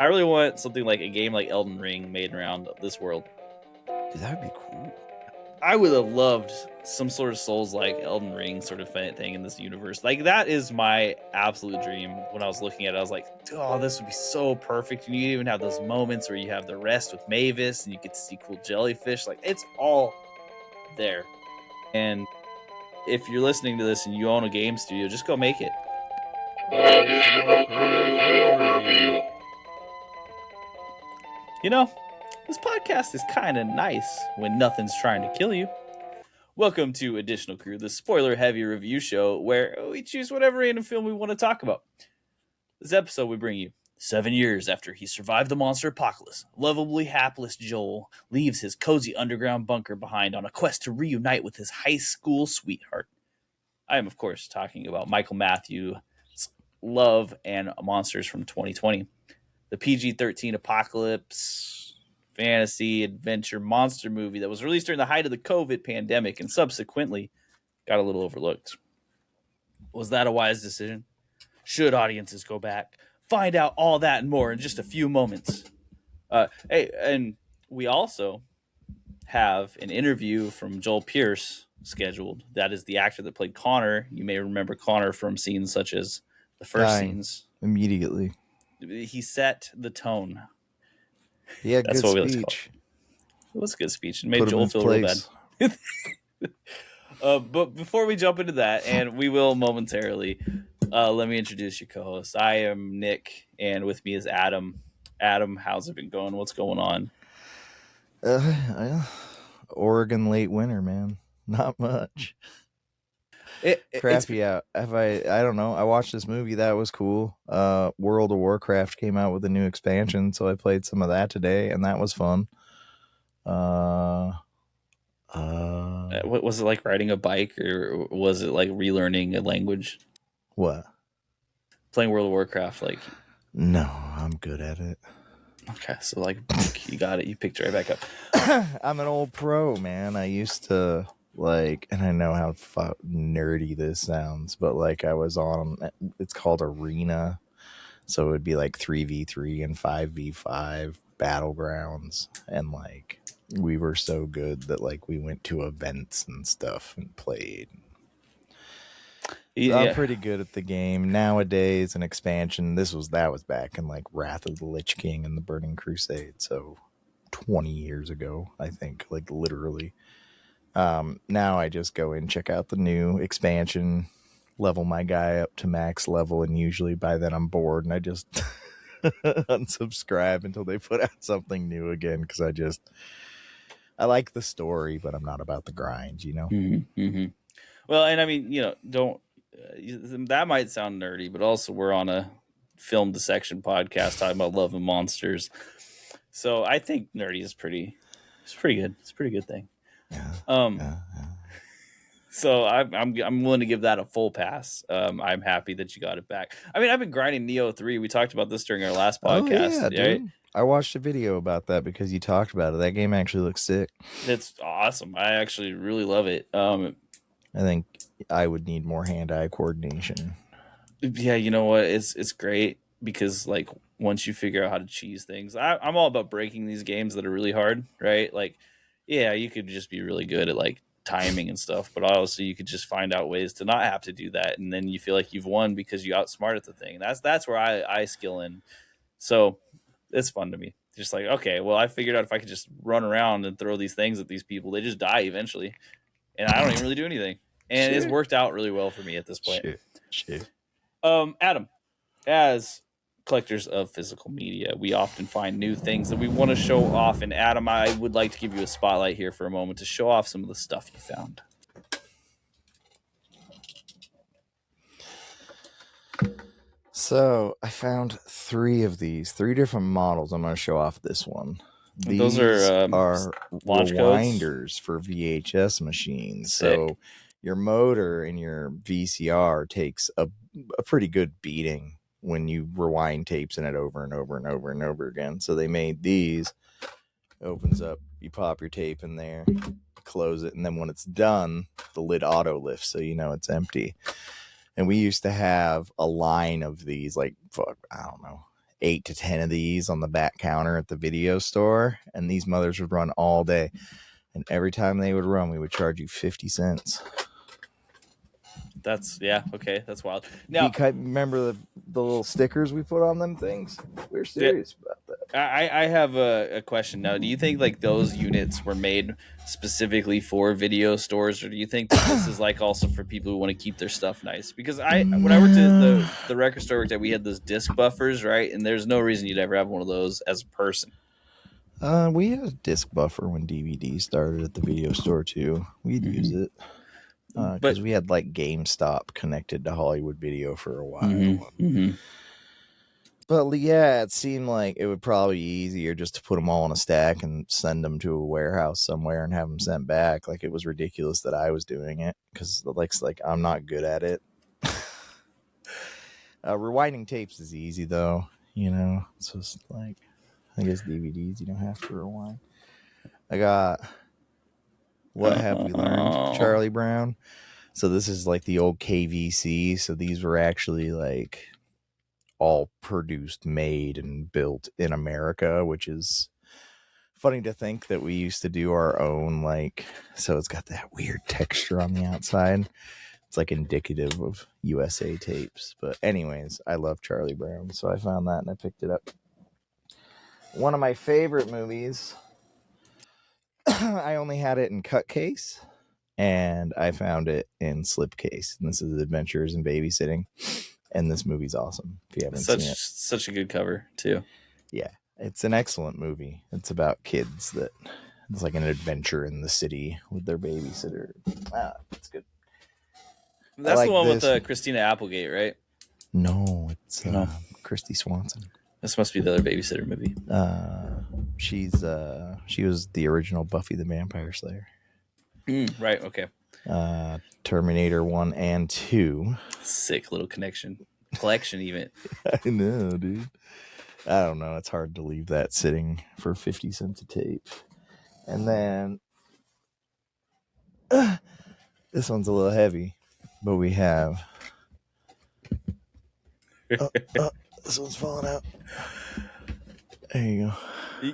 I really want something like a game like Elden Ring made around this world. Dude, that would be cool. I would have loved some sort of Souls like Elden Ring sort of thing in this universe. Like, that is my absolute dream. When I was looking at it, I was like, oh, this would be so perfect. And you even have those moments where you have the rest with Mavis and you get to see cool jellyfish. Like, it's all there. And if you're listening to this and you own a game studio, just go make it. You know, this podcast is kind of nice when nothing's trying to kill you. Welcome to Additional Crew, the spoiler-heavy review show where we choose whatever random film we want to talk about. This episode we bring you 7 years after he survived the monster apocalypse. Lovably hapless Joel leaves his cozy underground bunker behind on a quest to reunite with his high school sweetheart. I am, of course, talking about Michael Matthews' Love and Monsters from 2020. The PG-13 apocalypse fantasy adventure monster movie that was released during the height of the COVID pandemic and subsequently got a little overlooked. Was that a wise decision? Should audiences go back? Find out all that and more in just a few moments. Hey, and we also have an interview from Joel Pierce scheduled. That is the actor that played Connor. You may remember Connor from scenes such as the first scenes. Immediately. He set the tone. Yeah, that's good what we like to speech. call it. It was a good speech. It made Joel feel real bad. But before we jump into that, and we will momentarily, let me introduce your co-host. I am Nick, and with me is Adam. Adam, how's it been going? What's going on? Oregon late winter, man. Not much. Crappy out. I don't know. I watched this movie. That was cool. World of Warcraft came out with a new expansion, so I played some of that today, and that was fun. What was it like, riding a bike, or was it like relearning a language? What? Playing World of Warcraft, like? No, I'm good at it. Okay, so like you got it. You picked it right back up. I'm an old pro, man. I used to and I know how nerdy this sounds, but like I was on, it's called Arena, so it would be like 3v3 and 5v5 battlegrounds, and like we were so good that like we went to events and stuff and played. Yeah. I'm pretty good at the game nowadays. An expansion, that was back in like Wrath of the Lich King and the Burning Crusade, so 20 years ago, I think, like literally. Now I just go and check out the new expansion, level my guy up to max level, and usually by then I'm bored and I just unsubscribe until they put out something new again, because I like the story, but I'm not about the grind, you know? Mm-hmm, mm-hmm. Well, and I mean, that might sound nerdy, but also we're on a film dissection podcast talking about love and monsters. So I think nerdy is pretty good. It's a pretty good thing. Yeah. So I'm willing to give that a full pass. I'm happy that you got it back. I mean, I've been grinding Neo 3. We talked about this during our last podcast. Oh, yeah, right? Dude. I watched a video about that because you talked about it. That game actually looks sick. It's awesome. I actually really love it. I think I would need more hand-eye coordination. Yeah, you know what? It's great because like once you figure out how to cheese things, I'm all about breaking these games that are really hard, right? Like, yeah, you could just be really good at like timing and stuff, but also you could just find out ways to not have to do that, and then you feel like you've won because you outsmarted the thing. That's where I skill in. So it's fun to me. Just like, okay, well, I figured out if I could just run around and throw these things at these people, they just die eventually, and I don't even really do anything. And it's worked out really well for me at this point. Shit. Adam, as collectors of physical media, we often find new things that we want to show off. And Adam, I would like to give you a spotlight here for a moment to show off some of the stuff you found. So I found 3 of these, 3 different models. I'm going to show off this one. Those are rewinders for VHS machines. Sick. So your motor in your VCR takes a pretty good beating when you rewind tapes in it over and over and over and over again. So they made these. It opens up, you pop your tape in there, close it, and then when it's done, the lid auto lifts so you know it's empty. And we used to have a line of these, like, I don't know, 8 to 10 of these on the back counter at the video store, and these mothers would run all day. And every time they would run, we would charge you 50 cents. That's okay. That's wild. Now, remember the little stickers we put on them things? We're serious about that. I have a question now. Do you think like those units were made specifically for video stores, or do you think that this is like also for people who want to keep their stuff nice? Because when I worked at the record store that we had those disc buffers, right? And there's no reason you'd ever have one of those as a person. We had a disc buffer when DVD started at the video store too. We'd use it. Because we had like GameStop connected to Hollywood Video for a while. But yeah, it seemed like it would probably be easier just to put them all in a stack and send them to a warehouse somewhere and have them sent back. Like, it was ridiculous that I was doing it because like I'm not good at it. Rewinding tapes is easy though, it's just like, I guess DVDs you don't have to rewind. I got What Have We Learned? Charlie Brown. So this is like the old KVC. So these were actually like all produced, made, and built in America, which is funny to think that we used to do our own, like, so it's got that weird texture on the outside. It's like indicative of USA tapes. But anyways, I love Charlie Brown, so I found that and I picked it up. One of my favorite movies, I only had it in cut case, and I found it in slipcase. And this is Adventures in Babysitting. And this movie's awesome. If you haven't seen it, such a good cover too. Yeah, it's an excellent movie. It's about kids that it's like an adventure in the city with their babysitter. It's good. That's like the one with Christina Applegate, right? No, it's Christy Swanson. This must be the other babysitter movie. She was the original Buffy the Vampire Slayer. Right. Okay. Terminator 1 and 2. Sick little collection even. I know, dude. I don't know. It's hard to leave that sitting for 50 cents a tape. And then this one's a little heavy, but we have this one's falling out. There you go.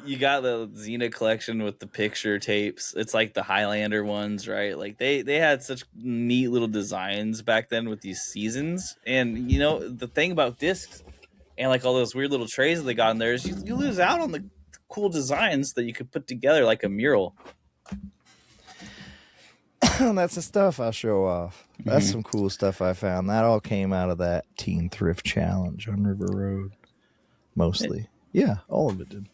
You got the Xena collection with the picture tapes. It's like the Highlander ones, right? Like they had such neat little designs back then with these seasons. And the thing about discs and like all those weird little trays that they got in there is you lose out on the cool designs that you could put together like a mural. That's the stuff I'll show off. That's some cool stuff I found. That all came out of that Teen Thrift Challenge on River Road. Mostly. Yeah, all of it did.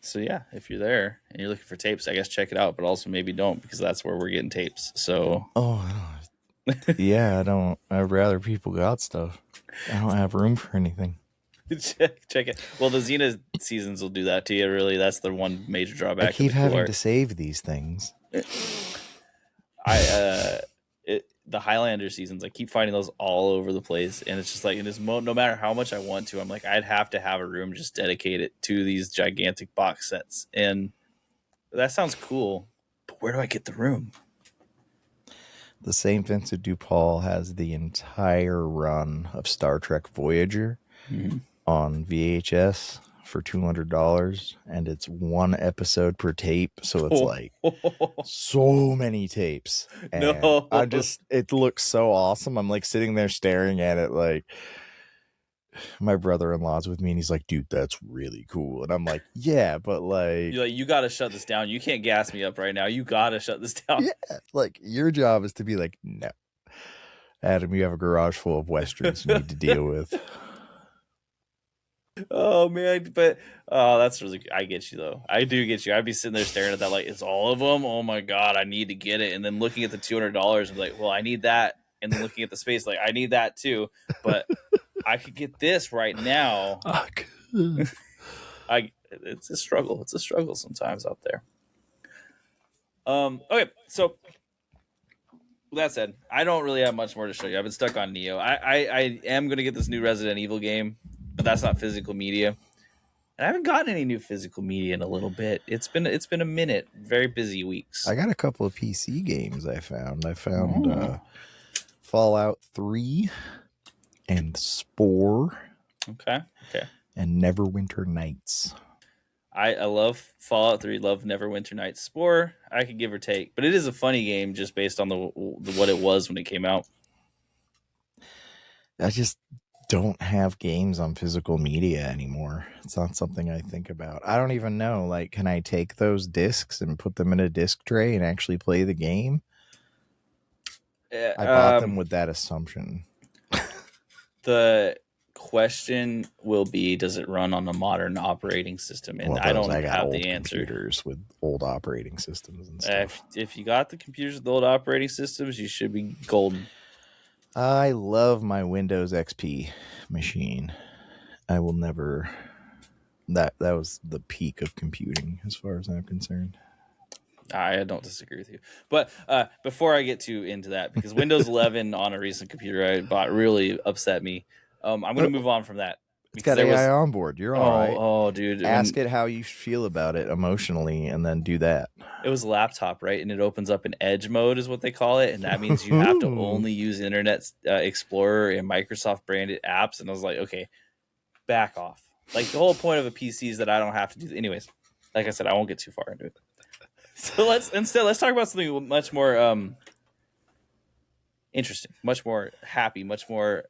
So yeah, if you're there and you're looking for tapes, I guess check it out, but also maybe don't, because that's where we're getting tapes. So yeah, I don't. I'd rather people got stuff. I don't have room for anything. check it. Well, the Xena seasons will do that to you. Really, that's the one major drawback. I keep having to save these things. The Highlander seasons, I keep finding those all over the place, and it's just like no matter how much I want to, I'm like, I'd have to have a room just dedicated to these gigantic box sets, and that sounds cool, but where do I get the room? The same Vincent DuPaul has the entire run of Star Trek Voyager on VHS for $200, and it's one episode per tape, so it's like so many tapes. And it looks so awesome. I'm like sitting there staring at it, like, my brother-in-law's with me and he's like, dude, that's really cool. And I'm like, yeah, but like, you're like, you gotta shut this down. You can't gas me up right now. You gotta shut this down. Yeah, like, your job is to be like, no, Adam, you have a garage full of westerns you need to deal with. Oh man, but that's really, I get you though. I do get you. I'd be sitting there staring at that like, it's all of them. Oh my god, I need to get it. And then looking at the $200 and be like, well, I need that. And then looking at the space, like, I need that too. But I could get this right now. It's a struggle. It's a struggle sometimes out there. Okay, so with that said, I don't really have much more to show you. I've been stuck on Neo. I am going to get this new Resident Evil game, but that's not physical media. And I haven't gotten any new physical media in a little bit. It's been a minute. Very busy weeks. I got a couple of PC games I found. Fallout 3 and Spore Okay. And Neverwinter Nights. I love Fallout 3, love Neverwinter Nights. Spore, I could give or take, but it is a funny game just based on the what it was when it came out. I just don't have games on physical media anymore. It's not something I think about. I don't even know. Like, can I take those discs and put them in a disc tray and actually play the game? I bought them with that assumption. The question will be, does it run on a modern operating system? And I don't have the answer. Computers with old operating systems and stuff. If you got the computers with old operating systems, you should be golden. I love my Windows XP machine. I will never. That was the peak of computing, as far as I'm concerned. I don't disagree with you, but before I get into that, because Windows 11 on a recent computer I bought really upset me. I'm going to move on from that. It's got AI on board. You're all right. Oh, dude. Ask it how you feel about it emotionally, and then do that. It was a laptop, right? And it opens up in Edge mode, is what they call it, and that means you have to only use Internet Explorer and Microsoft branded apps. And I was like, okay, back off. Like, the whole point of a PC is that I don't have to do. Anyways, like I said, I won't get too far into it. So let's talk about something much more interesting, much more happy, much more.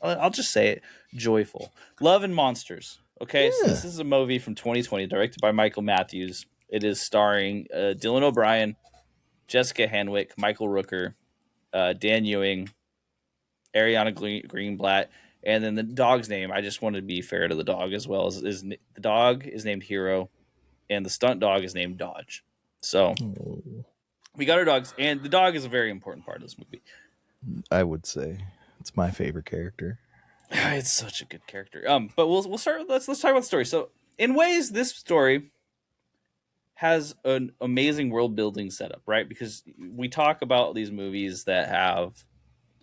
I'll just say it, joyful. Love and Monsters. Okay, yeah. So this is a movie from 2020, directed by Michael Matthews. It is starring Dylan O'Brien, Jessica Henwick, Michael Rooker, Dan Ewing, Ariana Greenblatt, and then the dog's name. I just wanted to be fair to the dog as well. Is the dog is named Hero, and the stunt dog is named Dodge. So we got our dogs, and the dog is a very important part of this movie. I would say it's my favorite character. It's such a good character. But we'll start. Let's talk about the story. So, in ways, this story has an amazing world building setup, right? Because we talk about these movies that have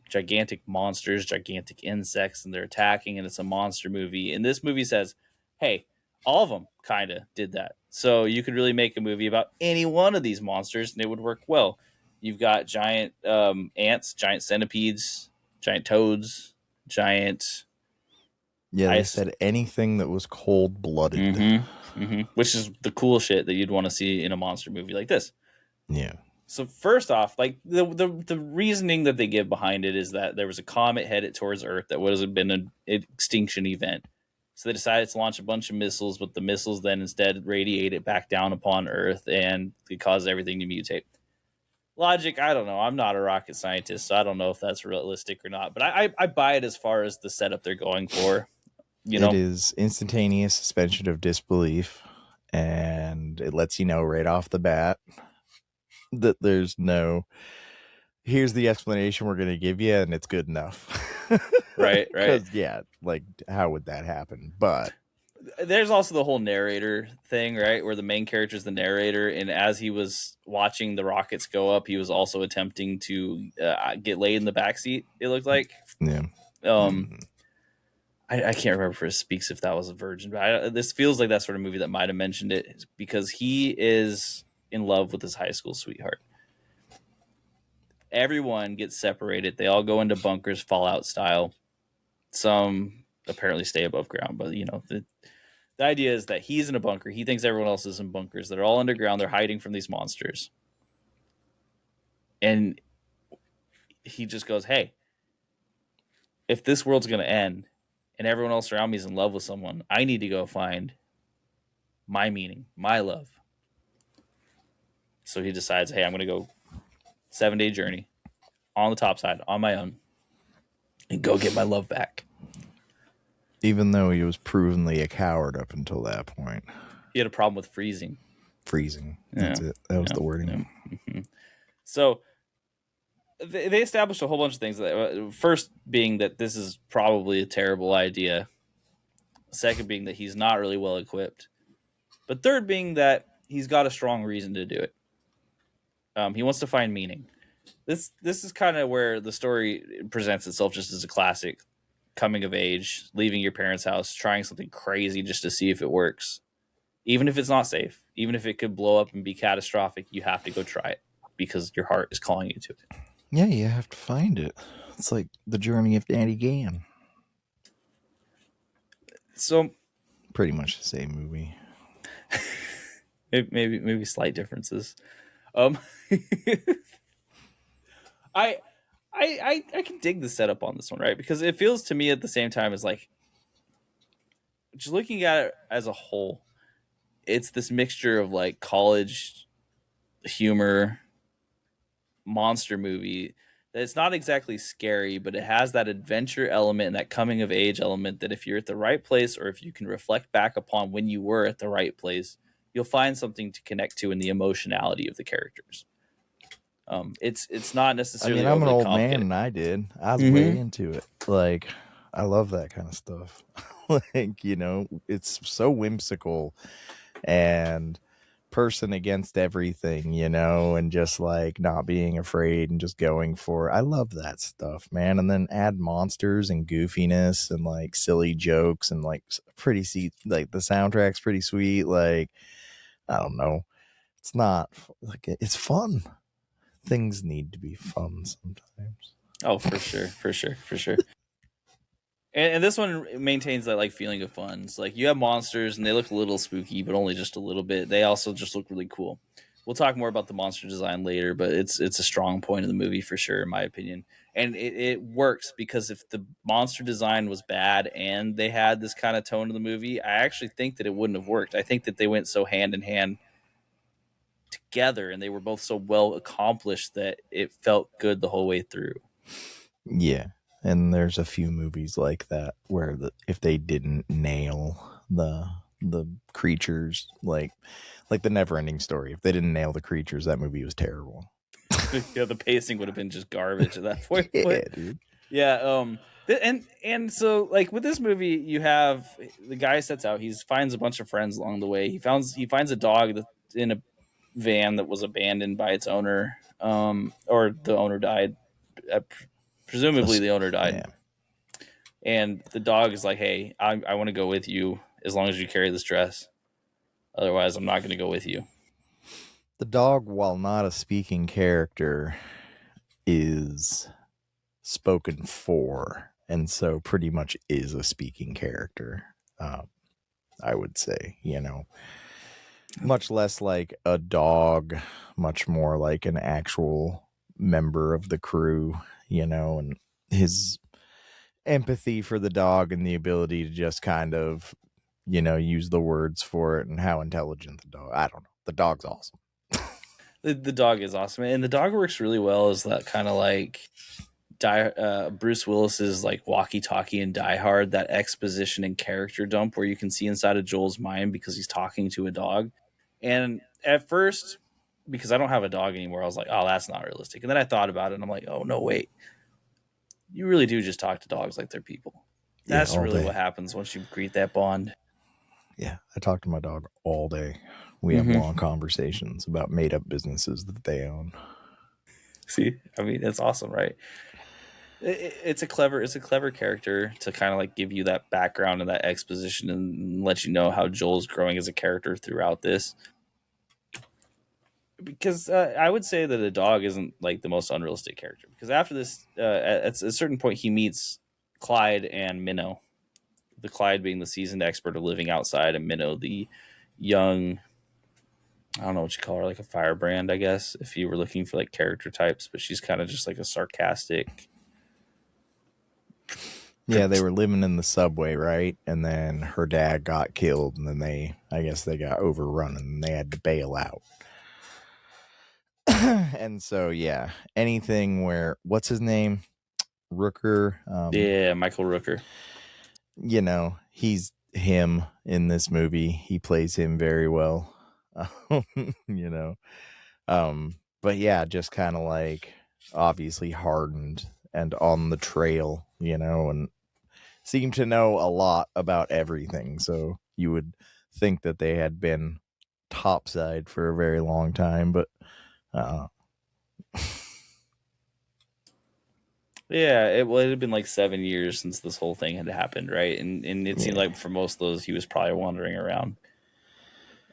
gigantic monsters, gigantic insects, and they're attacking, and it's a monster movie. And this movie says, hey, all of them kind of did that. So you could really make a movie about any one of these monsters, and it would work well. You've got giant ants, giant centipedes, giant toads, giant... Yeah, they said anything that was cold-blooded. Which is the cool shit that you'd want to see in a monster movie like this. Yeah. So first off, like the reasoning that they give behind it is that there was a comet headed towards Earth that would have been an extinction event. So they decided to launch a bunch of missiles, but the missiles then instead radiated back down upon Earth, and it caused everything to mutate. Logic, I don't know. I'm not a rocket scientist, so I don't know if that's realistic or not. But I buy it as far as the setup they're going for. You know? It is instantaneous suspension of disbelief, and it lets you know right off the bat that there's no... Here's the explanation we're going to give you, and it's good enough. Right. Because, yeah, like, how would that happen? But there's also the whole narrator thing, right? Where the main character is the narrator, and as he was watching the rockets go up, he was also attempting to get laid in the backseat, it looked like. Yeah. I can't remember if it speaks if that was a virgin, but this feels like that sort of movie that might have mentioned it, because he is in love with his high school sweetheart. Everyone gets separated. They all go into bunkers, Fallout style. Some apparently stay above ground, but you know, the idea is that he's in a bunker. He thinks everyone else is in bunkers. They're all underground. They're hiding from these monsters. And he just goes, hey, if this world's going to end and everyone else around me is in love with someone, I need to go find my meaning, my love. So he decides, hey, I'm going to go 7-day journey on the top side on my own and go get my love back. Even though he was provenly a coward up until that point. He had a problem with freezing. That's it. That was the wording. Yeah. Mm-hmm. So they established a whole bunch of things. First being that this is probably a terrible idea. Second being that he's not really well equipped. But third being that he's got a strong reason to do it. He wants to find meaning. This is kind of where the story presents itself just as a classic coming of age, leaving your parents' house, trying something crazy just to see if it works. Even if it's not safe, even if it could blow up and be catastrophic, you have to go try it because your heart is calling you to it. Yeah, you have to find it. It's like the journey of Danny Gann. So pretty much the same movie. maybe slight differences. Um, I, I can dig the setup on this one, right? Because it feels to me at the same time as like, just looking at it as a whole, it's this mixture of like college humor, monster movie. That it's not exactly scary, but it has that adventure element and that coming of age element that if you're at the right place or if you can reflect back upon when you were at the right place, you'll find something to connect to in the emotionality of the characters. It's not I mean, necessarily I'm an overly old man complicated. and I did. I was way Mm-hmm. into it. Like, I love that kind of stuff. Like, it's so whimsical and person against everything, and just like not being afraid and just going for it. I love that stuff, man. And then add monsters and goofiness and like silly jokes and like like the soundtrack's pretty sweet. Like, I don't know. It's not like it's fun. Things need to be fun sometimes. Oh, for sure, for sure, for sure. And this one maintains that like feeling of fun. It's like you have monsters and they look a little spooky, but only just a little bit. They also just look really cool. We'll talk more about the monster design later, but it's a strong point of the movie for sure, in my opinion. And it works because if the monster design was bad and they had this kind of tone of the movie, I actually think that it wouldn't have worked. I think that they went so hand in hand together and they were both so well accomplished that it felt good the whole way through. Yeah. And there's a few movies like that where if they didn't nail the creatures, like the Never-Ending Story, if they didn't nail the creatures, that movie was terrible. Yeah, the pacing would have been just garbage at that point. Yeah, But dude. yeah, and so like with this movie, you have the guy sets out. He finds a bunch of friends along the way. He finds a dog that's in a van that was abandoned by its owner, or the owner died. Presumably, the owner died, Yeah. and the dog is like, "Hey, I want to go with you as long as you carry this dress. Otherwise, I'm not going to go with you." The dog, while not a speaking character, is spoken for, and so pretty much is a speaking character. I would say, much less like a dog, much more like an actual member of the crew, and his empathy for the dog and the ability to just kind of, use the words for it and how intelligent the dog. I don't know. The dog's awesome. The dog is awesome, and the dog works really well as that kind of like Bruce Willis's like walkie-talkie and Die Hard, that exposition and character dump where you can see inside of Joel's mind because he's talking to a dog. And at first, because I don't have a dog anymore, I was like, "Oh, that's not realistic." And then I thought about it, and I'm like, "Oh no, wait, you really do just talk to dogs like they're people." Yeah, That's all really day. what happens once you create that bond. Yeah, I talk to my dog all day. We have Mm-hmm. long conversations about made up businesses that they own. See, I mean, it's awesome, right? It's a clever character to kind of like give you that background and that exposition and let you know how Joel's growing as a character throughout this. Because I would say that a dog isn't like the most unrealistic character. Because after this, at a certain point, he meets Clyde and Minnow. The Clyde being the seasoned expert of living outside, and Minnow the young. I don't know what you call her, like a firebrand, I guess, if you were looking for like character types. But she's kind of just like a sarcastic. Yeah, they were living in the subway, right? And then her dad got killed, and then I guess they got overrun and they had to bail out. And so, yeah, anything where, what's his name? Rooker. Yeah, Michael Rooker. He's him in this movie. He plays him very well. you know, but yeah, just kind of like obviously hardened and on the trail, and seem to know a lot about everything. So you would think that they had been topside for a very long time, but Yeah, it had been like 7 years since this whole thing had happened, right? And it seemed yeah, like for most of those, he was probably wandering around.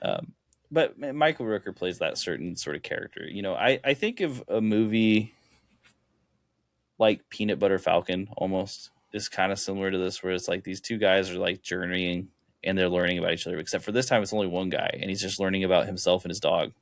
Um, but Michael Rooker plays that certain sort of character. I think of a movie like Peanut Butter Falcon almost. is kind of similar to this, where it's like these two guys are like journeying and they're learning about each other, except for this time it's only one guy and he's just learning about himself and his dog.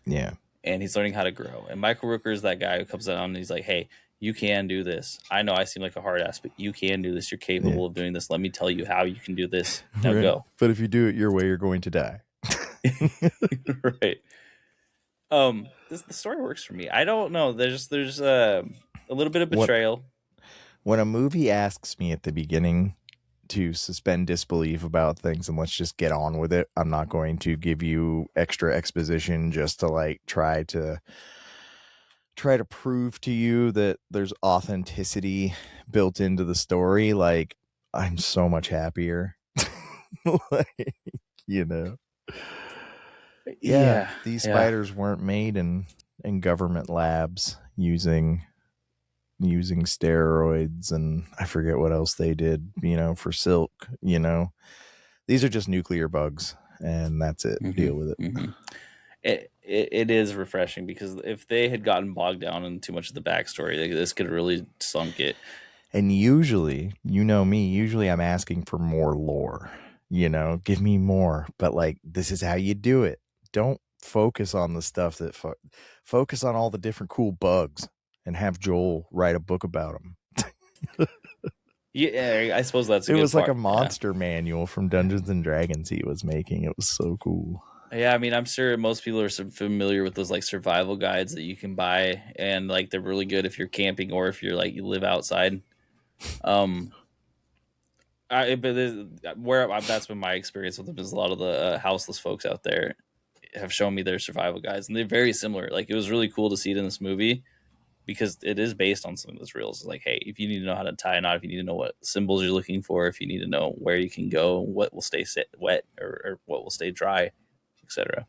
Yeah. And he's learning how to grow. And Michael Rooker is that guy who comes on and he's like, hey, you can do this. I know I seem like a hard ass, but you can do this. You're capable of doing this. Let me tell you how you can do this. Now go. But if you do it your way, you're going to die. Right. The story works for me. I don't know. There's a little bit of betrayal. When a movie asks me at the beginning to suspend disbelief about things and let's just get on with it, I'm not going to give you extra exposition just to like try to prove to you that there's authenticity built into the story. Like, I'm so much happier. Like, you know. Yeah, these spiders weren't made in government labs using steroids, and I forget what else they did, you know, for silk. You know, these are just nuclear bugs, and that's it. Mm-hmm. Deal with it. Mm-hmm. It is refreshing, because if they had gotten bogged down in too much of the backstory, this could have really sunk it. And usually, you know me, usually I'm asking for more lore. You know, give me more. But like, this is how you do it. Don't focus on the stuff that focus on all the different cool bugs and have Joel write a book about them. Yeah, I suppose that's a it good was part. Like a monster manual from Dungeons and Dragons he was making. It was so cool. Yeah, I mean, I'm sure most people are familiar with those like survival guides that you can buy, and like they're really good if you're camping or if you're like you live outside. That's been my experience with them, is a lot of the houseless folks out there have shown me their survival guides, and they're very similar. Like, it was really cool to see it in this movie, because it is based on something that's real. It's like, hey, if you need to know how to tie a knot, if you need to know what symbols you're looking for, if you need to know where you can go, what will stay wet or what will stay dry, etc.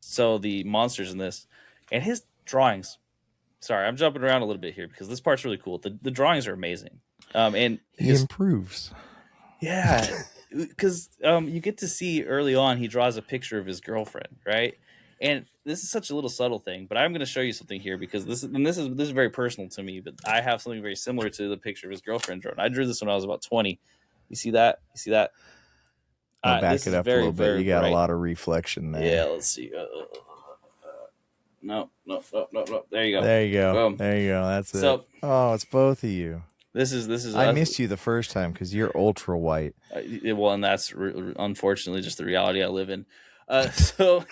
So the monsters in this, and his drawings. Sorry, I'm jumping around a little bit here because this part's really cool. The drawings are amazing. And he improves. Yeah, because you get to see early on he draws a picture of his girlfriend, right? And this is such a little subtle thing, but I'm going to show you something here, because this is very personal to me. But I have something very similar to the picture of his girlfriend drawn. I drew this when I was about 20. You see that? I'll back it up a little bit. You got bright. A lot of reflection there. Yeah, let's see. No. There you go. Boom. There you go. That's it. Oh, it's both of you. This is. I missed you the first time because you're ultra white. Well, and that's unfortunately just the reality I live in. So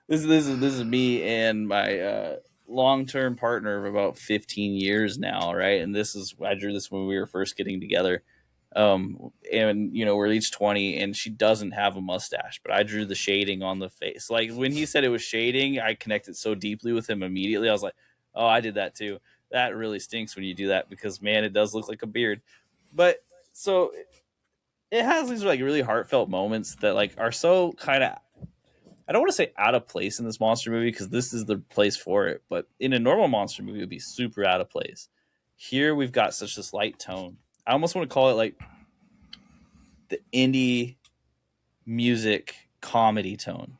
this is me and my long-term partner of about 15 years now, right? And I drew this when we were first getting together. And you know, we're each 20, and she doesn't have a mustache, but I drew the shading on the face. Like, when he said it was shading, I connected so deeply with him immediately. I was like, oh, I did that too. That really stinks when you do that, because man, it does look like a beard. But so it has these like really heartfelt moments that like are so kind of, I don't want to say out of place in this monster movie, because this is the place for it, but in a normal monster movie it would be super out of place. Here we've got such this light tone. I almost want to call it like the indie music comedy tone.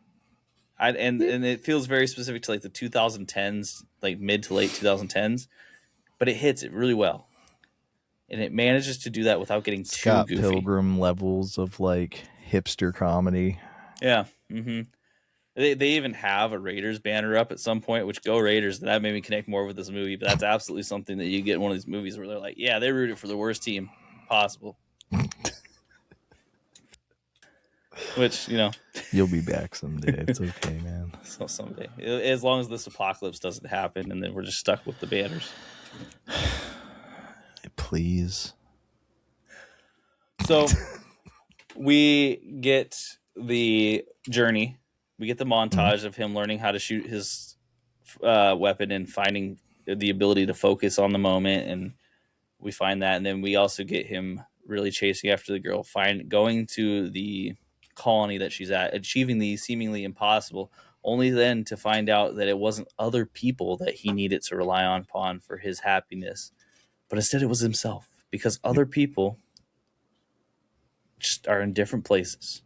And it feels very specific to like the 2010s, like mid to late 2010s, but it hits it really well. And it manages to do that without getting too Scott goofy. Pilgrim levels of like hipster comedy. Yeah. Mm-hmm. They even have a Raiders banner up at some point, which go Raiders. And that made me connect more with this movie. But that's absolutely something that you get in one of these movies where they're like, yeah, they rooted for the worst team possible. Which, you know, you'll be back someday. It's okay, man. So someday, as long as this apocalypse doesn't happen, and then we're just stuck with the banners. Please. So we get the journey. We get the montage of him learning how to shoot his weapon and finding the ability to focus on the moment, and we find that. And then we also get him really chasing after the girl, going to the colony that she's at, achieving the seemingly impossible, only then to find out that it wasn't other people that he needed to rely upon for his happiness, but instead it was himself, because other people just are in different places.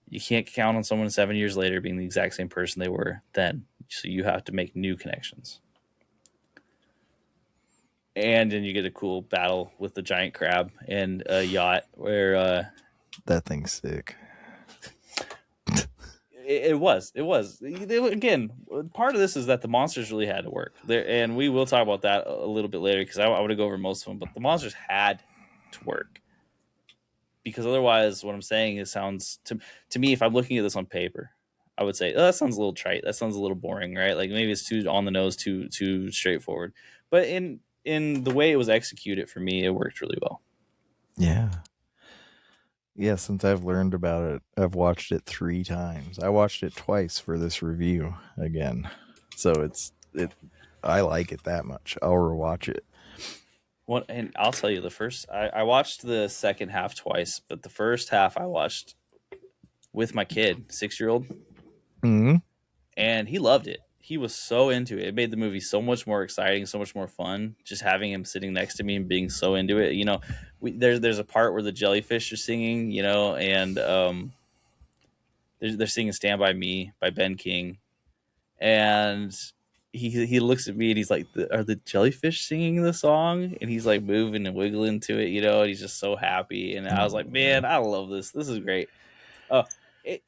You can't count on someone 7 years later being the exact same person they were then, so you have to make new connections. And then you get a cool battle with the giant crab and a yacht where that thing's sick. It was. Again, part of this is that the monsters really had to work there, and we will talk about that a little bit later because I want to go over most of them. But the monsters had to work because otherwise, what I'm saying is sounds to me. If I'm looking at this on paper, I would say, oh, that sounds a little trite. That sounds a little boring, right? Like maybe it's too on the nose, too straightforward. But in the way it was executed for me, it worked really well. Yeah. Yeah, since I've learned about it, I've watched it 3 times. I watched it twice for this review again. So I like it that much. I'll rewatch it. Well, and I'll tell you, I watched the second half twice, but the first half I watched with my kid, 6-year-old, and he loved it. He was so into it. It made the movie so much more exciting, so much more fun. Just having him sitting next to me and being so into it. You know, there's a part where the jellyfish are singing. You know, and they're singing "Stand by Me" by Ben King, and he looks at me and he's like, "Are the jellyfish singing the song?" And he's like moving and wiggling to it. You know, and he's just so happy. And I was like, "Man, I love this. This is great."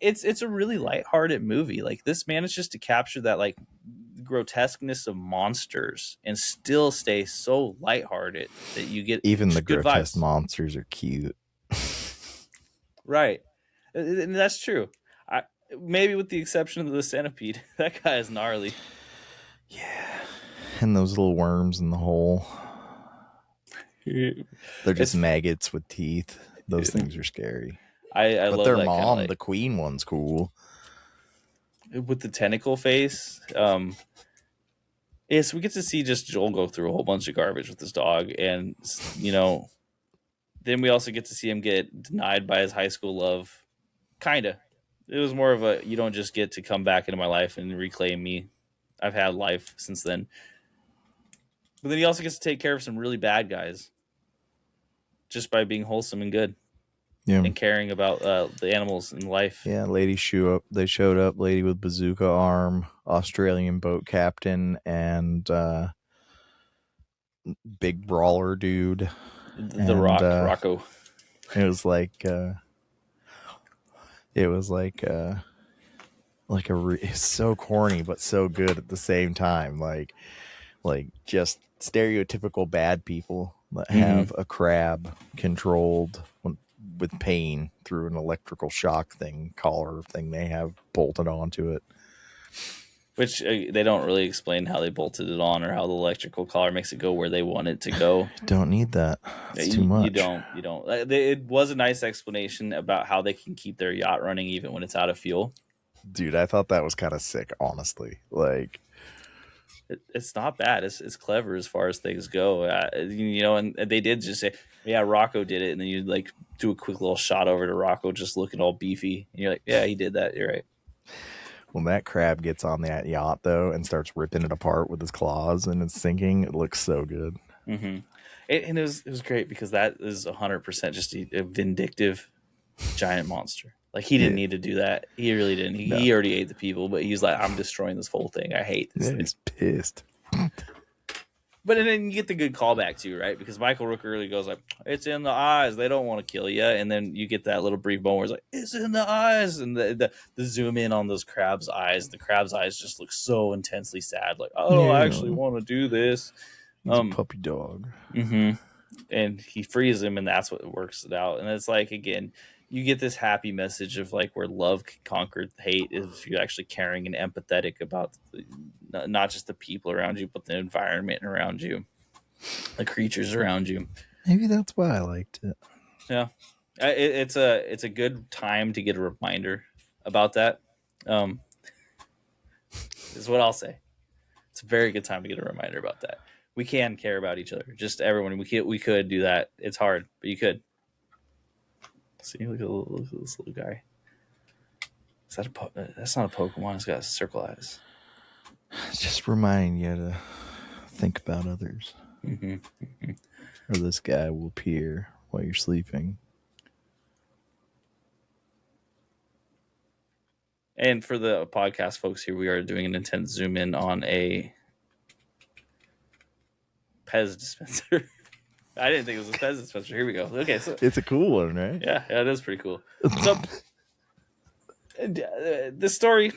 It's a really lighthearted movie. Like this manages to capture that like grotesqueness of monsters and still stay so lighthearted that you get even the good grotesque vibes. monsters are cute. Right, and that's true. Maybe with the exception of the centipede, that guy is gnarly. Yeah, and those little worms in the hole. They're just maggots with teeth. Those things are scary. I but love their that mom, like, the queen one's cool. With the tentacle face. Yes, we get to see just Joel go through a whole bunch of garbage with his dog, and you know, then we also get to see him get denied by his high school love. Kinda. It was more of a you don't just get to come back into my life and reclaim me. I've had life since then. But then he also gets to take care of some really bad guys just by being wholesome and good. Yeah. And caring about the animals in life. Yeah, lady they showed up, lady with bazooka arm, Australian boat captain, and big brawler dude. The Rocco. It was like it's so corny but so good at the same time. Like just stereotypical bad people that have a crab controlled with pain through an electrical shock collar thing they have bolted onto it. Which they don't really explain how they bolted it on or how the electrical collar makes it go where they want it to go. Don't need that. It's too much. You don't. It was a nice explanation about how they can keep their yacht running even when it's out of fuel. Dude, I thought that was kind of sick, honestly. Like, it's not bad. It's clever as far as things go. You know, and they did just say, yeah, Rocco did it. And then you like do a quick little shot over to Rocco just looking all beefy. And you're like, yeah, he did that. You're right. When that crab gets on that yacht, though, and starts ripping it apart with his claws and it's sinking, it looks so good. Mm-hmm. And it was great because that is 100% just a vindictive giant monster. Like he didn't need to do that. He really didn't. He already ate the people, but he's like, I'm destroying this whole thing. I hate this thing. He's pissed. But then you get the good callback too, right? Because Michael Rooker really goes like, "It's in the eyes. They don't want to kill you." And then you get that little brief moment where it's like, "It's in the eyes," and the zoom in on those crabs' eyes. The crab's eyes just look so intensely sad. Like, I don't actually want to do this. He's a puppy dog. Mm-hmm. And he frees him, and that's what works it out. And it's like, again, you get this happy message of like where love can conquer hate if you're actually caring and empathetic about not just the people around you, but the environment around you, the creatures around you. Maybe that's why I liked it. Yeah, it's a good time to get a reminder about that. Is what I'll say. It's a very good time to get a reminder about that. We can care about each other. Just everyone. We could do that. It's hard, but you could. See, look at this little guy. Is that that's not a Pokemon. It's got circle eyes. It's just reminding you to think about others. Mm-hmm. Mm-hmm. Or this guy will appear while you're sleeping. And for the podcast folks here, we are doing an intense zoom in on a Pez dispenser. I didn't think it was a Pez dispenser. Here we go. Okay, so it's a cool one, right? Yeah, it is pretty cool. So the story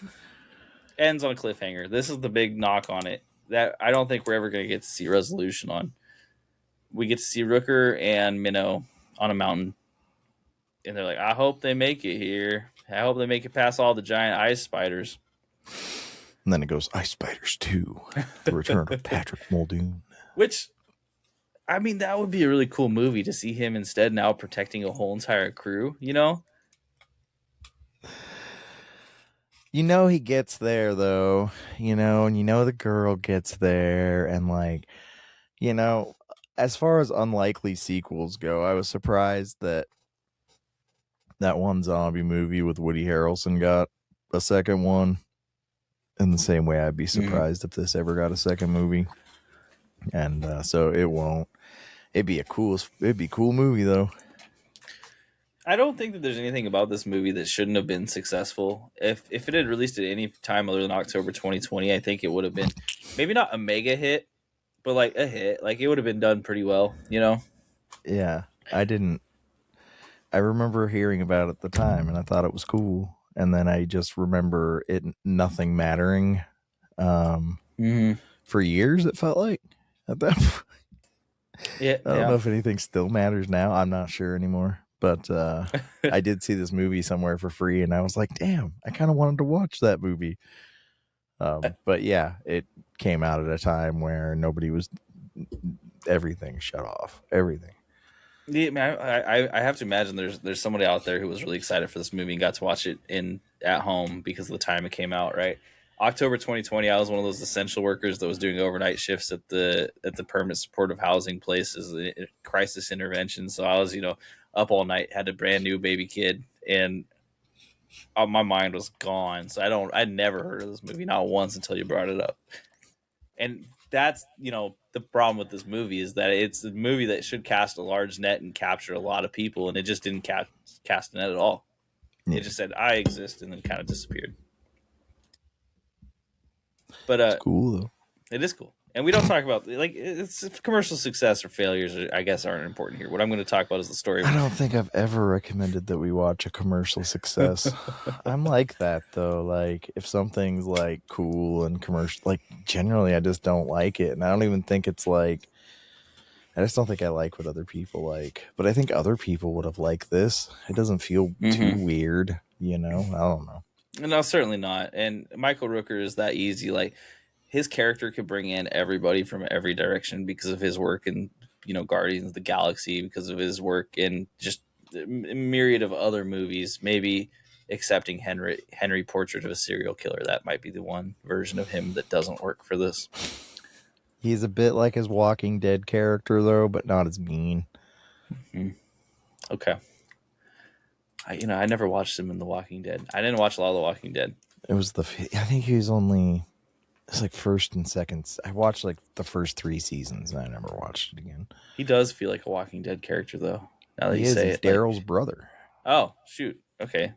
ends on a cliffhanger. This is the big knock on it that I don't think we're ever going to get to see resolution on. We get to see Rooker and Minnow on a mountain, and they're like, "I hope they make it here. I hope they make it past all the giant ice spiders." And then it goes Ice Spiders 2, The Return of Patrick Muldoon. Which, I mean, that would be a really cool movie to see him instead now protecting a whole entire crew, you know? You know he gets there, though, you know, and you know the girl gets there, and, like, you know, as far as unlikely sequels go, I was surprised that one zombie movie with Woody Harrelson got a second one. In the same way, I'd be surprised if this ever got a second movie. And so it won't. It'd be a cool movie, though. I don't think that there's anything about this movie that shouldn't have been successful. If it had released at any time other than October 2020, I think it would have been maybe not a mega hit, but like a hit. Like it would have been done pretty well, you know? Yeah, I remember hearing about it at the time, and I thought it was cool. And then I just remember it nothing mattering for years, it felt like. At that point. Yeah, I don't know if anything still matters now. I'm not sure anymore. But I did see this movie somewhere for free, and I was like, damn, I kind of wanted to watch that movie. But yeah, it came out at a time where everything shut off. Everything. Yeah, man, I have to imagine there's somebody out there who was really excited for this movie and got to watch it at home because of the time it came out, right? October 2020, I was one of those essential workers that was doing overnight shifts at the permanent supportive housing places, crisis intervention. So I was, up all night, had a brand new baby kid, and my mind was gone. So I'd never heard of this movie, not once until you brought it up. And that's, the problem with this movie is that it's a movie that should cast a large net and capture a lot of people, and it just didn't cast a net at all. Yeah. It just said, I exist, and then kind of disappeared. But it's cool, though. It is cool. And we don't talk about, it's commercial success or failures, I guess, aren't important here. What I'm going to talk about is the story. I don't think I've ever recommended that we watch a commercial success. I'm like that, though. Like, if something's, like, cool and commercial, like, generally I just don't like it. And I don't even think it's, like, I just don't think I like what other people like. But I think other people would have liked this. It doesn't feel too weird, I don't know. No, certainly not. And Michael Rooker is that easy. Like, his character could bring in everybody from every direction because of his work in, Guardians of the Galaxy, because of his work in just a myriad of other movies, maybe excepting Henry Portrait of a Serial Killer. That might be the one version of him that doesn't work for this. He's a bit like his Walking Dead character, though, but not as mean. Mm-hmm. Okay. I never watched him in The Walking Dead. I didn't watch a lot of The Walking Dead. It was I think he was only... It's like first and second. I watched like the first 3 seasons, and I never watched it again. He does feel like a Walking Dead character, though. Now that he you say it, Daryl's brother. Oh shoot! Okay,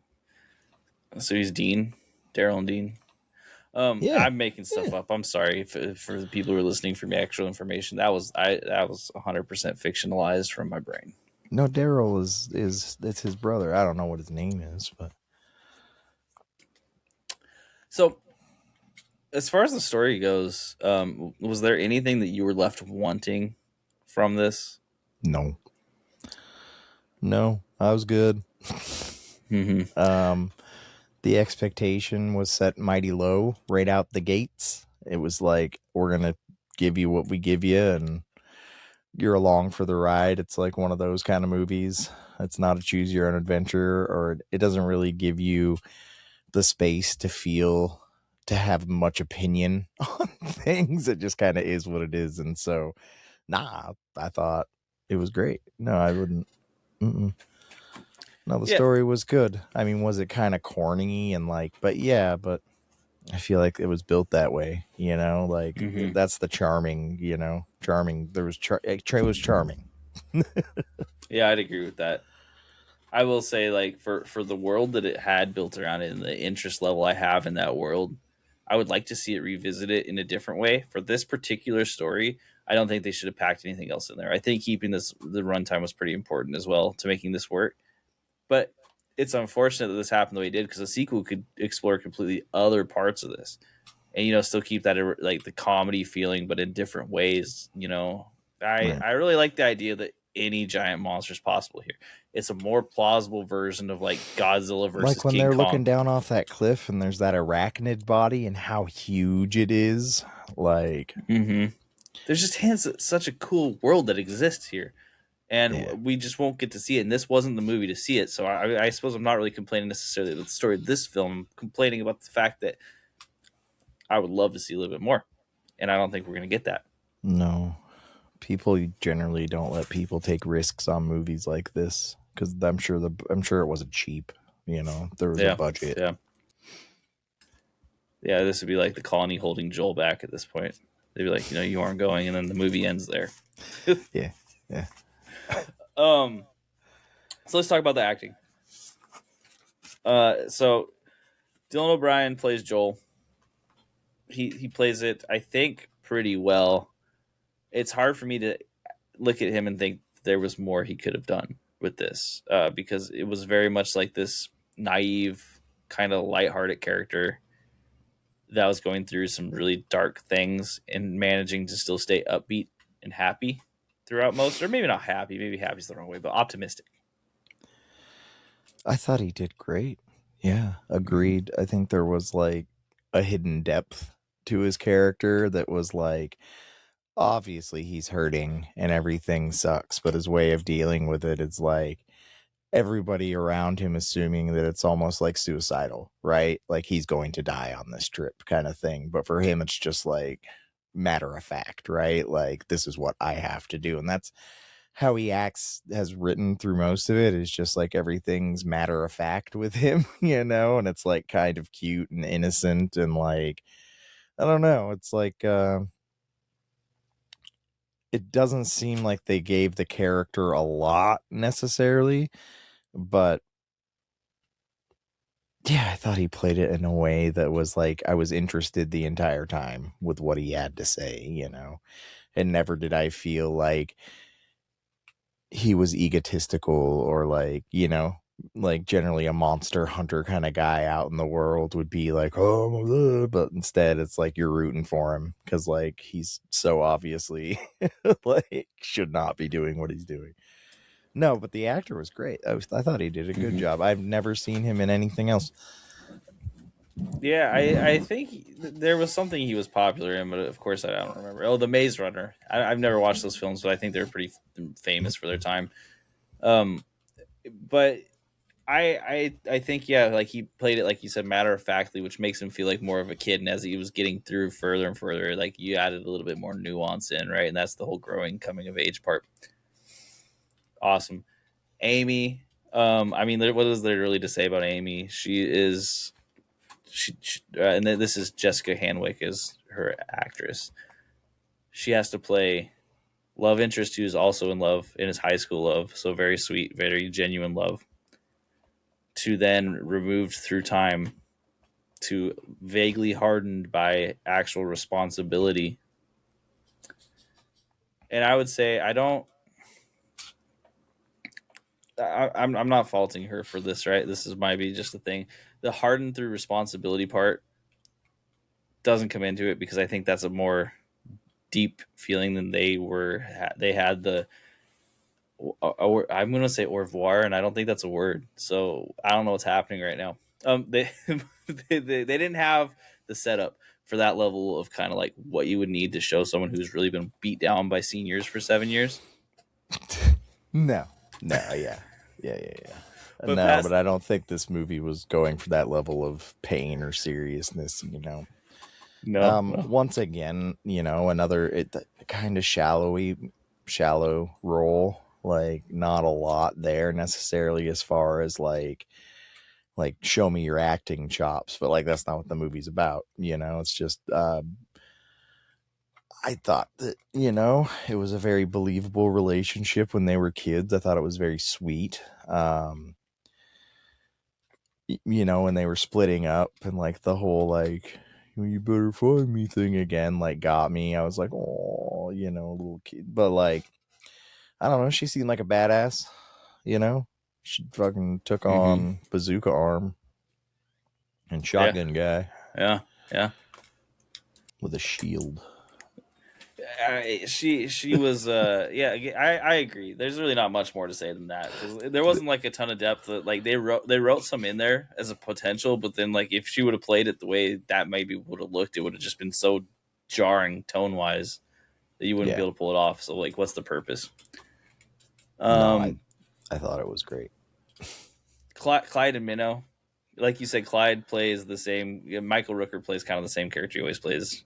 so he's Dean, Daryl and Dean. Yeah, I'm making stuff up. I'm sorry for the people who are listening for me actual information. That was 100% fictionalized from my brain. No, Daryl it's his brother. I don't know what his name is, but so. As far as the story goes, was there anything that you were left wanting from this? No, I was good. Mm-hmm. The expectation was set mighty low right out the gates. It was like, we're going to give you what we give you, and you're along for the ride. It's like one of those kind of movies. It's not a choose your own adventure, or it doesn't really give you the space to have much opinion on things. It just kind of is what it is. And so, I thought it was great. No, I wouldn't. No, the story was good. I mean, was it kind of corny and but I feel like it was built that way, that's the charming, charming. Trey was charming. Yeah, I'd agree with that. I will say, for the world that it had built around it and the interest level I have in that world, I would like to see it revisited in a different way. For this particular story, I don't think they should have packed anything else in there. I think keeping the runtime was pretty important as well to making this work. But it's unfortunate that this happened the way it did, because a sequel could explore completely other parts of this, and still keep that like the comedy feeling, but in different ways. I really like the idea that any giant monster is possible here. It's a more plausible version of like Godzilla versus like when King they're Kong. looking down off that cliff and there's that arachnid body and how huge it is. Like, there's just hints at such a cool world that exists here, and we just won't get to see it. And this wasn't the movie to see it, so I suppose I'm not really complaining necessarily about the story of this film. I'm complaining about the fact that I would love to see a little bit more, and I don't think we're going to get that. No, people generally don't let people take risks on movies like this, because I'm sure it wasn't cheap. There was a budget. Yeah, this would be like the colony holding Joel back at this point. They'd be like, you aren't going, and then the movie ends there. yeah. So let's talk about the acting. So Dylan O'Brien plays Joel. He plays it, I think, pretty well. It's hard for me to look at him and think there was more he could have done with this, because it was very much like this naive, kind of lighthearted character that was going through some really dark things and managing to still stay upbeat and happy throughout most, or maybe not happy, maybe happy's the wrong way, but optimistic. I thought he did great. Yeah, agreed. I think there was like a hidden depth to his character that was like, obviously he's hurting and everything sucks, but his way of dealing with it is like everybody around him assuming that it's almost like suicidal, right? Like he's going to die on this trip kind of thing. But for him, it's just like matter of fact, right? Like, this is what I have to do. And that's how he acts, has written through most of it, is just like everything's matter of fact with him, and it's like kind of cute and innocent and like, I don't know. It's like, it doesn't seem like they gave the character a lot necessarily, but yeah, I thought he played it in a way that was like, I was interested the entire time with what he had to say, and never did I feel like he was egotistical or like, like generally a monster hunter kind of guy out in the world would be like, oh, but instead it's like you're rooting for him because like he's so obviously like should not be doing what he's doing. No, but the actor was great. I thought he did a good job. I've never seen him in anything else. Yeah, I think there was something he was popular in, but of course I don't remember. Oh, The Maze Runner. I've never watched those films, but I think they're pretty famous for their time. But I think, yeah, like he played it, like you said, matter of factly, which makes him feel like more of a kid. And as he was getting through further and further, like you added a little bit more nuance in, right? And that's the whole growing, coming of age part. Awesome. Amy. I mean, what is there really to say about Amy? She is, and then this is Jessica Hanwick as her actress. She has to play love interest who is also in love in his high school love, so very sweet, very genuine love, to then removed through time to vaguely hardened by actual responsibility. And I would say I'm not faulting her for this, right? This is might be just a thing. The hardened through responsibility part doesn't come into it, because I think that's a more deep feeling than they had the I'm going to say au revoir, and I don't think that's a word. So I don't know what's happening right now. They they didn't have the setup for that level of kind of like what you would need to show someone who's really been beat down by seniors for 7 years. No, yeah. But I don't think this movie was going for that level of pain or seriousness, No. Once again, another kind of shallow role, like not a lot there necessarily as far as like show me your acting chops, but like that's not what the movie's about. It's just I thought that it was a very believable relationship when they were kids. I thought it was very sweet. When they were splitting up and like the whole like you better find me thing again, like, got me. I was like, oh, you know, little kid. But, like, I don't know. She seemed like a badass, you know? She fucking took on Bazooka Arm and Shotgun Guy. Yeah. With a shield. She was I agree. There's really not much more to say than that, because there wasn't like a ton of depth. Like they wrote some in there as a potential, but then like if she would have played it the way that maybe would have looked, it would have just been so jarring tone wise that you wouldn't be able to pull it off. So like, what's the purpose? No, I thought it was great. Clyde and Minnow, like you said, Clyde plays the same. Michael Rooker plays kind of the same character he always plays.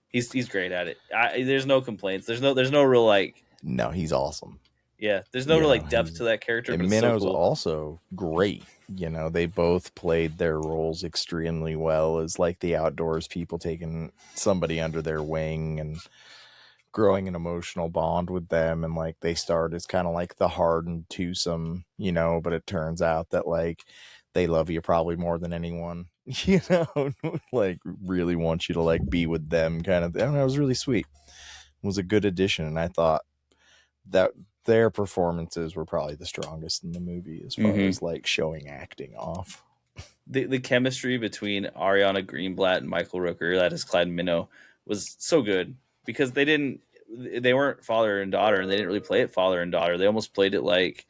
He's great at it. There's no complaints. There's no real like. No, he's awesome. Yeah, there's no real like depth to that character. And but Minnow's so cool. also great. You know, they both played their roles extremely well as like the outdoors people taking somebody under their wing and growing an emotional bond with them. And like they start as kind of like the hardened twosome, you know, but it turns out that like they love you probably more than anyone, you know, like really want you to like be with them kind of thing. I don't know, it was really sweet. It was a good addition. And I thought that their performances were probably the strongest in the movie as far as like showing acting off. The chemistry between Ariana Greenblatt and Michael Rooker, that is Clyde Minnow, was so good because they weren't father and daughter, and they didn't really play it father and daughter. They almost played it like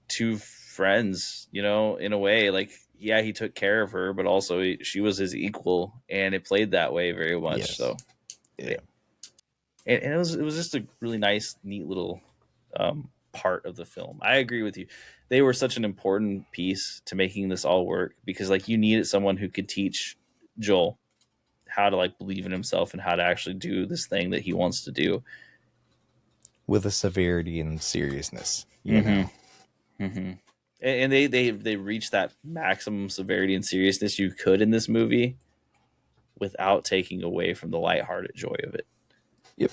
two friends, you know, in a way. Like, yeah, he took care of her, but also she was his equal, and it played that way very much. Yes. So, yeah. And it was just a really nice, neat little part of the film. I agree with you. They were such an important piece to making this all work because, like, you needed someone who could teach Joel how to like believe in himself and how to actually do this thing that he wants to do with a severity and seriousness, you know. And they reached that maximum severity and seriousness you could in this movie without taking away from the lighthearted joy of it. Yep.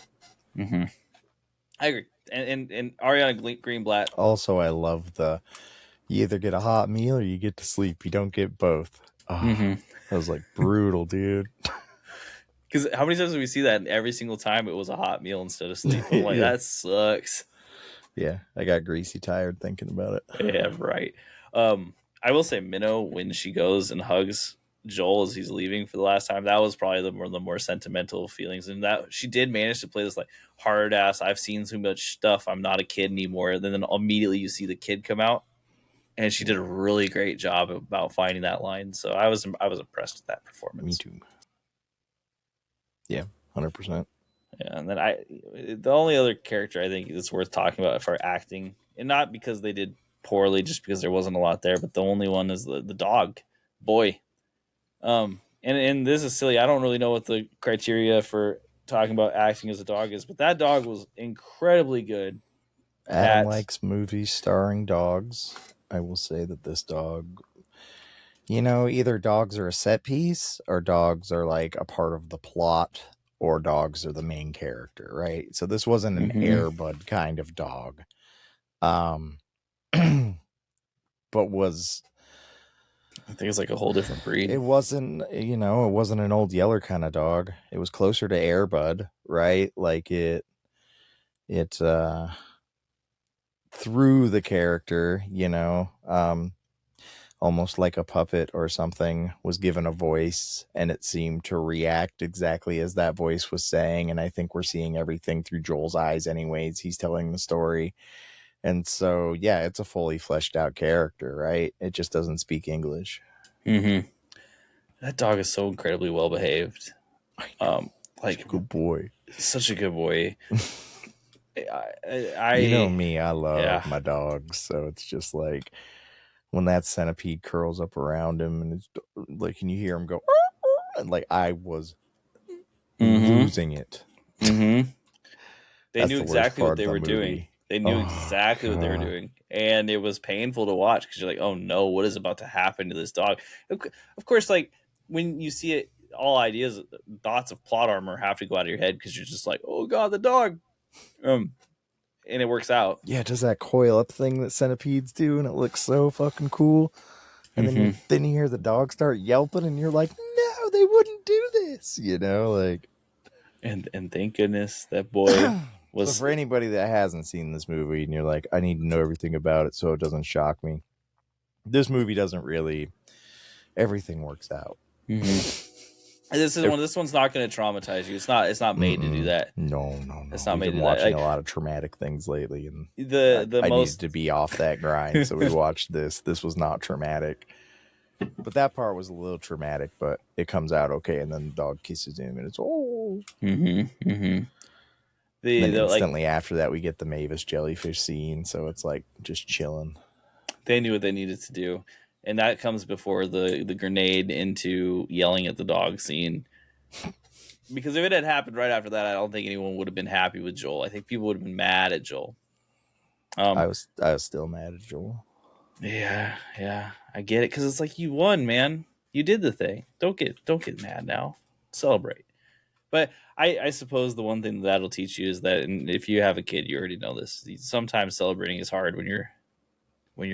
I agree. And Ariana Greenblatt. Also, I love you either get a hot meal or you get to sleep. You don't get both. Oh, that was like brutal, dude. Because how many times did we see that? And every single time it was a hot meal instead of sleep. I'm like, that sucks. Yeah, I got greasy tired thinking about it. Yeah, right. I will say Minnow, when she goes and hugs Joel as he's leaving for the last time, that was probably the more sentimental feelings, and that she did manage to play this like hard ass. I've seen so much stuff. I'm not a kid anymore. And then immediately you see the kid come out, and she did a really great job about finding that line. So I was impressed with that performance. Me too. Yeah, 100%. Yeah, and then the only other character I think that's worth talking about for acting, and not because they did poorly, just because there wasn't a lot there, but the only one is the dog, Boy. And this is silly. I don't really know what the criteria for talking about acting as a dog is, but that dog was incredibly good. Adam likes movies starring dogs. I will say that this dog, you know, either dogs are a set piece or dogs are like a part of the plot or dogs are the main character, right? So this wasn't an Air Bud kind of dog. But was... I think it's like a whole different breed. It wasn't, you know, it wasn't an Old Yeller kind of dog. It was closer to Air Bud, right? Like it through the character, you know, almost like a puppet or something, was given a voice, and it seemed to react exactly as that voice was saying. And I think we're seeing everything through Joel's eyes anyways. He's telling the story. And so, yeah, it's a fully fleshed out character, right? It just doesn't speak English. That dog is so incredibly well behaved. Like, good boy. Such a good boy. You know me, I love my dogs. So it's just like when that centipede curls up around him and it's like, can you hear him go? And like I was losing it. They knew exactly what they were doing. They knew exactly what they were doing. And it was painful to watch because you're like, oh no, what is about to happen to this dog? Of course, like when you see it, all ideas, thoughts of plot armor have to go out of your head because you're just like, oh god, the dog. And it works out. Yeah, it does that coil up thing that centipedes do, and it looks so fucking cool. And then you hear the dog start yelping, and you're like, no, they wouldn't do this, like. And thank goodness that boy was. So for anybody that hasn't seen this movie and you're like, I need to know everything about it so it doesn't shock me, this movie doesn't really. Everything works out. Mm-hmm. This one's not going to traumatize you. It's not made to do that. No. It's not made to do that. We've been watching a lot of traumatic things lately, and I needed to be off that grind, so we watched this. This was not traumatic, but that part was a little traumatic. But it comes out okay, and then the dog kisses him, and it's Then instantly after that, we get the Mavis jellyfish scene, so it's like just chilling. They knew what they needed to do. And that comes before the grenade into yelling at the dog scene. Because if it had happened right after that, I don't think anyone would have been happy with Joel. I think people would have been mad at Joel. I was still mad at Joel. Yeah, I get it. Because it's like, you won, man. You did the thing. Don't get mad now. Celebrate. But I suppose the one thing that'll teach you is that, and if you have a kid, you already know this. Sometimes celebrating is hard when you're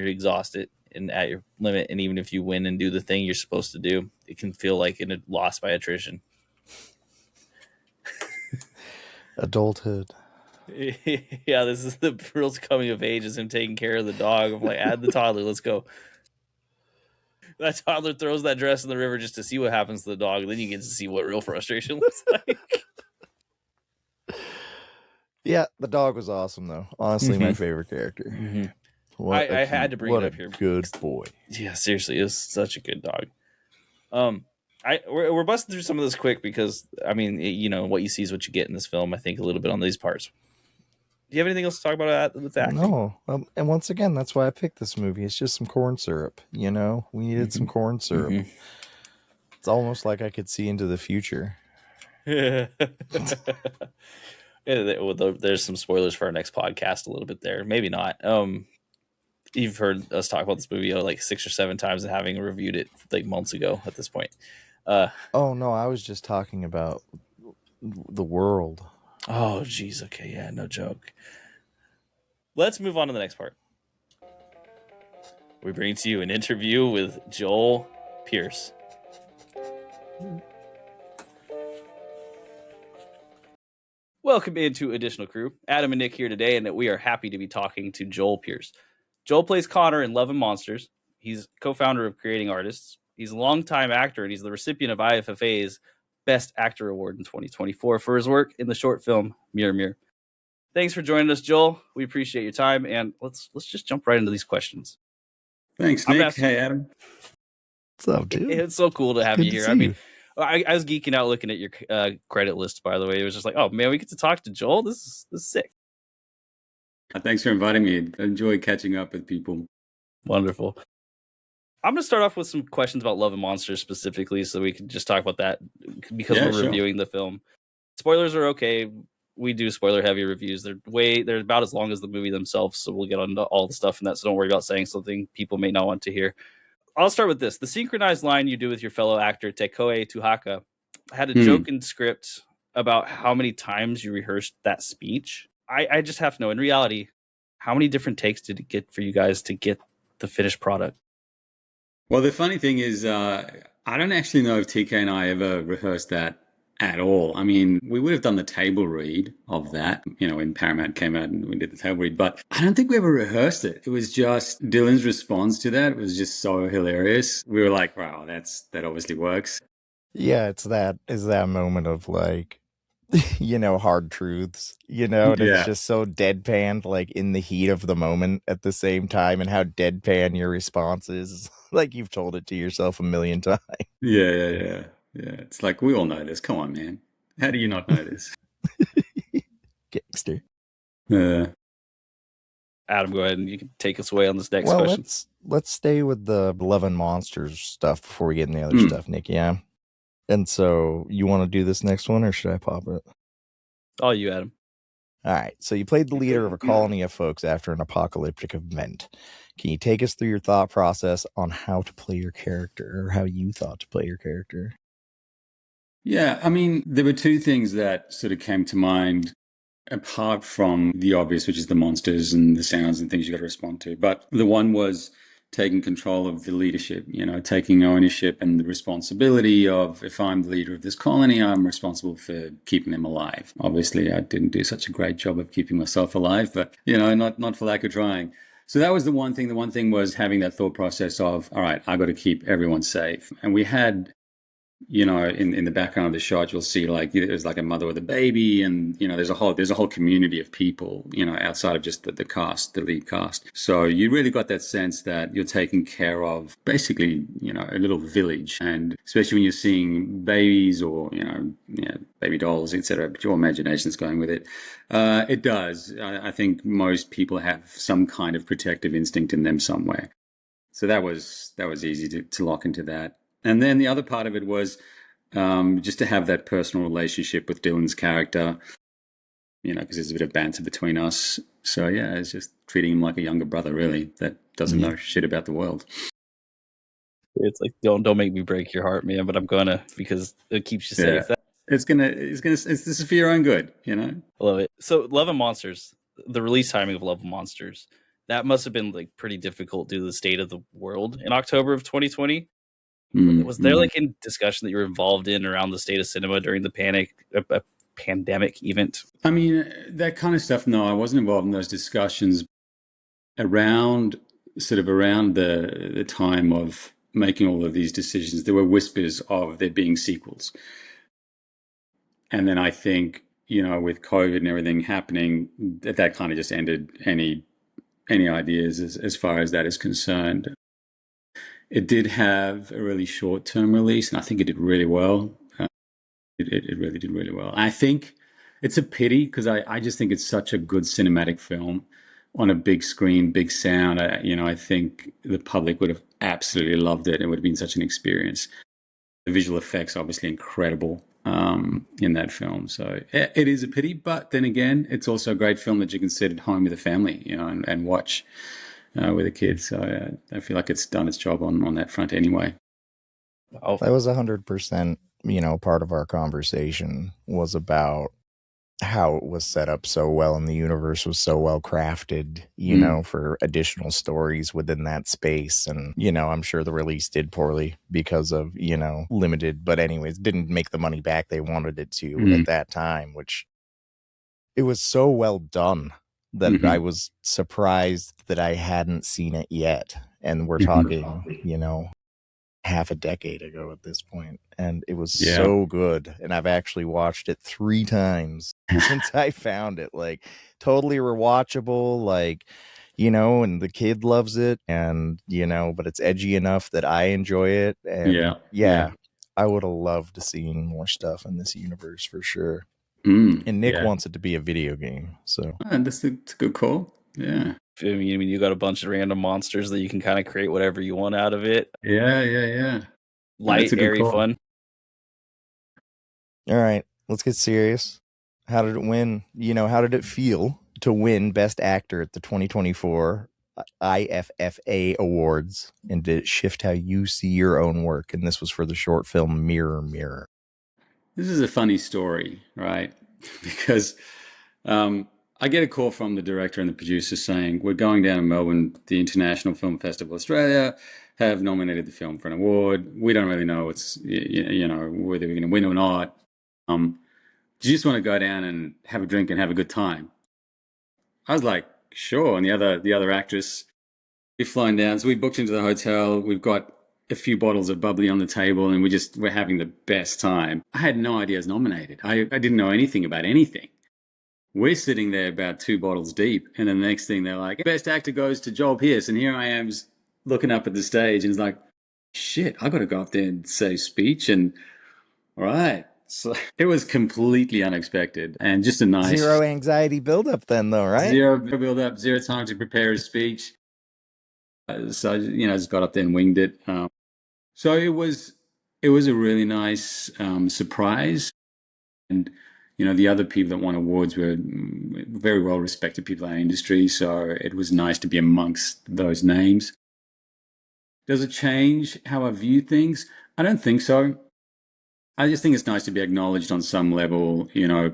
exhausted and at your limit, and even if you win and do the thing you're supposed to do, it can feel like a loss by attrition. Adulthood. Yeah, this is the real coming of age, is him taking care of the dog. I'm like, add the toddler, let's go. That toddler throws that dress in the river just to see what happens to the dog. Then you get to see what real frustration looks like. Yeah, the dog was awesome, though. Honestly, my favorite character. Mm-hmm. I had to bring it up here. Good boy. Yeah, seriously, it was such a good dog. We're busting through some of this quick because, I mean, what you see is what you get in this film. I think a little bit on these parts. Do you have anything else to talk about with acting? No. And once again, that's why I picked this movie. It's just some corn syrup. We needed some corn syrup. Mm-hmm. It's almost like I could see into the future. Yeah, there's some spoilers for our next podcast a little bit there. Maybe not. You've heard us talk about this movie like 6 or 7 times and having reviewed it like months ago at this point. Oh, no, I was just talking about the world. Oh, geez. Okay, yeah, no joke. Let's move on to the next part. We bring to you an interview with Joel Pierce. Welcome into Additional Crew. Adam and Nick here today, and we are happy to be talking to Joel Pierce. Joel plays Connor in Love and Monsters. He's co-founder of Creating Artists. He's a longtime actor, and he's the recipient of IFFA's Best Actor Award in 2024 for his work in the short film Mirror Mirror. Thanks for joining us, Joel. We appreciate your time, and let's just jump right into these questions. Thanks, Nick. Hey, Adam. What's up, dude? It's so cool to have you here. I mean, I was geeking out looking at your credit list, by the way. It was just like, oh, man, we get to talk to Joel? This is sick. Thanks for inviting me. I enjoy catching up with people. Wonderful. I'm going to start off with some questions about Love and Monsters specifically, so we can just talk about that because we're reviewing the film. Spoilers are okay. We do spoiler-heavy reviews. They're about as long as the movie themselves, so we'll get on all the stuff in that, so don't worry about saying something people may not want to hear. I'll start with this. The synchronized line you do with your fellow actor, Tekoe Tuhaka, had a joke in script about how many times you rehearsed that speech. I just have to know, in reality, how many different takes did it get for you guys to get the finished product? Well, the funny thing is, I don't actually know if TK and I ever rehearsed that at all. I mean, we would have done the table read of that, when Paramount came out and we did the table read, but I don't think we ever rehearsed it. It was just Dylan's response to that was just so hilarious. We were like, wow, that obviously works. Yeah, it's that moment of like, hard truths, and it's just so deadpan, like in the heat of the moment at the same time, and how deadpan your response is, like you've told it to yourself a million times. Yeah. It's like, we all know this. Come on, man. How do you not know this? Gangster. Adam, go ahead and you can take us away on this next question. Let's stay with the Love and Monsters stuff before we get in the other stuff, Nick. Yeah. And so, you want to do this next one, or should I pop it? All you, Adam. All right. So, you played the leader of a colony of folks after an apocalyptic event. Can you take us through your thought process on how to play your character, or how you thought to play your character? Yeah, I mean, there were 2 things that sort of came to mind, apart from the obvious, which is the monsters and the sounds and things you got to respond to. But the one was taking control of the leadership, taking ownership and the responsibility of, if I'm the leader of this colony, I'm responsible for keeping them alive. Obviously, I didn't do such a great job of keeping myself alive, but, not for lack of trying. So that was the one thing. The one thing was having that thought process of, all right, I got to keep everyone safe. And we had, in the background of the shot, you'll see like there's like a mother with a baby, and there's a whole community of people, outside of just the cast, the lead cast. So you really got that sense that you're taking care of basically, a little village, and especially when you're seeing babies or baby dolls, etc. But your imagination's going with it. It does. I think most people have some kind of protective instinct in them somewhere. So that was easy to lock into that. And then the other part of it was just to have that personal relationship with Dylan's character, because there's a bit of banter between us. So yeah, it's just treating him like a younger brother, really, that doesn't know shit about the world. It's like, don't make me break your heart, man, but I'm gonna, because it keeps you safe. This is for your own good, I love it. So Love and Monsters, the release timing of Love and Monsters, that must have been like pretty difficult due to the state of the world in October of 2020. Was there like a discussion that you were involved in around the state of cinema during the pandemic event? I mean, that kind of stuff. No, I wasn't involved in those discussions around the time of making all of these decisions. There were whispers of there being sequels. And then I think, with COVID and everything happening, that kind of just ended any ideas as far as that is concerned. It did have a really short-term release, and I think it did really well. It really did really well. I think it's a pity because I just think it's such a good cinematic film on a big screen, big sound. I think the public would have absolutely loved it. It would have been such an experience. The visual effects, obviously, incredible in that film. So it is a pity, but then again, it's also a great film that you can sit at home with a family, and watch with the kids. So I feel like it's done its job on that front anyway. That was 100%, part of our conversation was about how it was set up so well and the universe was so well crafted, for additional stories within that space. And, I'm sure the release did poorly because of, limited, but anyways, didn't make the money back they wanted it to at that time, which it was so well done that I was surprised that I hadn't seen it yet. And we're talking, half a decade ago at this point, and it was so good. And I've actually watched it 3 times since I found it, like totally rewatchable, like, and the kid loves it, and but it's edgy enough that I enjoy it. And I would have loved to see more stuff in this universe for sure. And Nick wants it to be a video game, so that's a good call. I mean, you got a bunch of random monsters that you can kind of create whatever you want out of it. Light, airy, fun. All right, let's get serious. How did it win? How did it feel to win Best Actor at the 2024 IFFA Awards? And did it shift how you see your own work? And this was for the short film Mirror, Mirror. This is a funny story, right? Because I get a call from the director and the producer saying, we're going down to Melbourne, the International Film Festival Australia, have nominated the film for an award. We don't really know whether we're going to win or not. Do you just want to go down and have a drink and have a good time? I was like, sure. And the other actress, we've flown down. So we booked into the hotel. We've got a few bottles of bubbly on the table, and we're having the best time. I had no idea I was nominated. I didn't know anything about anything. We're sitting there about 2 bottles deep, and then the next thing they're like, Best Actor goes to Joel Pearce. And here I am looking up at the stage, and it's like, shit, I got to go up there and say speech. And all right. So it was completely unexpected and just a nice... Zero anxiety buildup then, though, right? Zero buildup, 0 time to prepare a speech. So, I just got up there and winged it. So it was a really nice surprise. And, the other people that won awards were very well-respected people in our industry. So it was nice to be amongst those names. Does it change how I view things? I don't think so. I just think it's nice to be acknowledged on some level,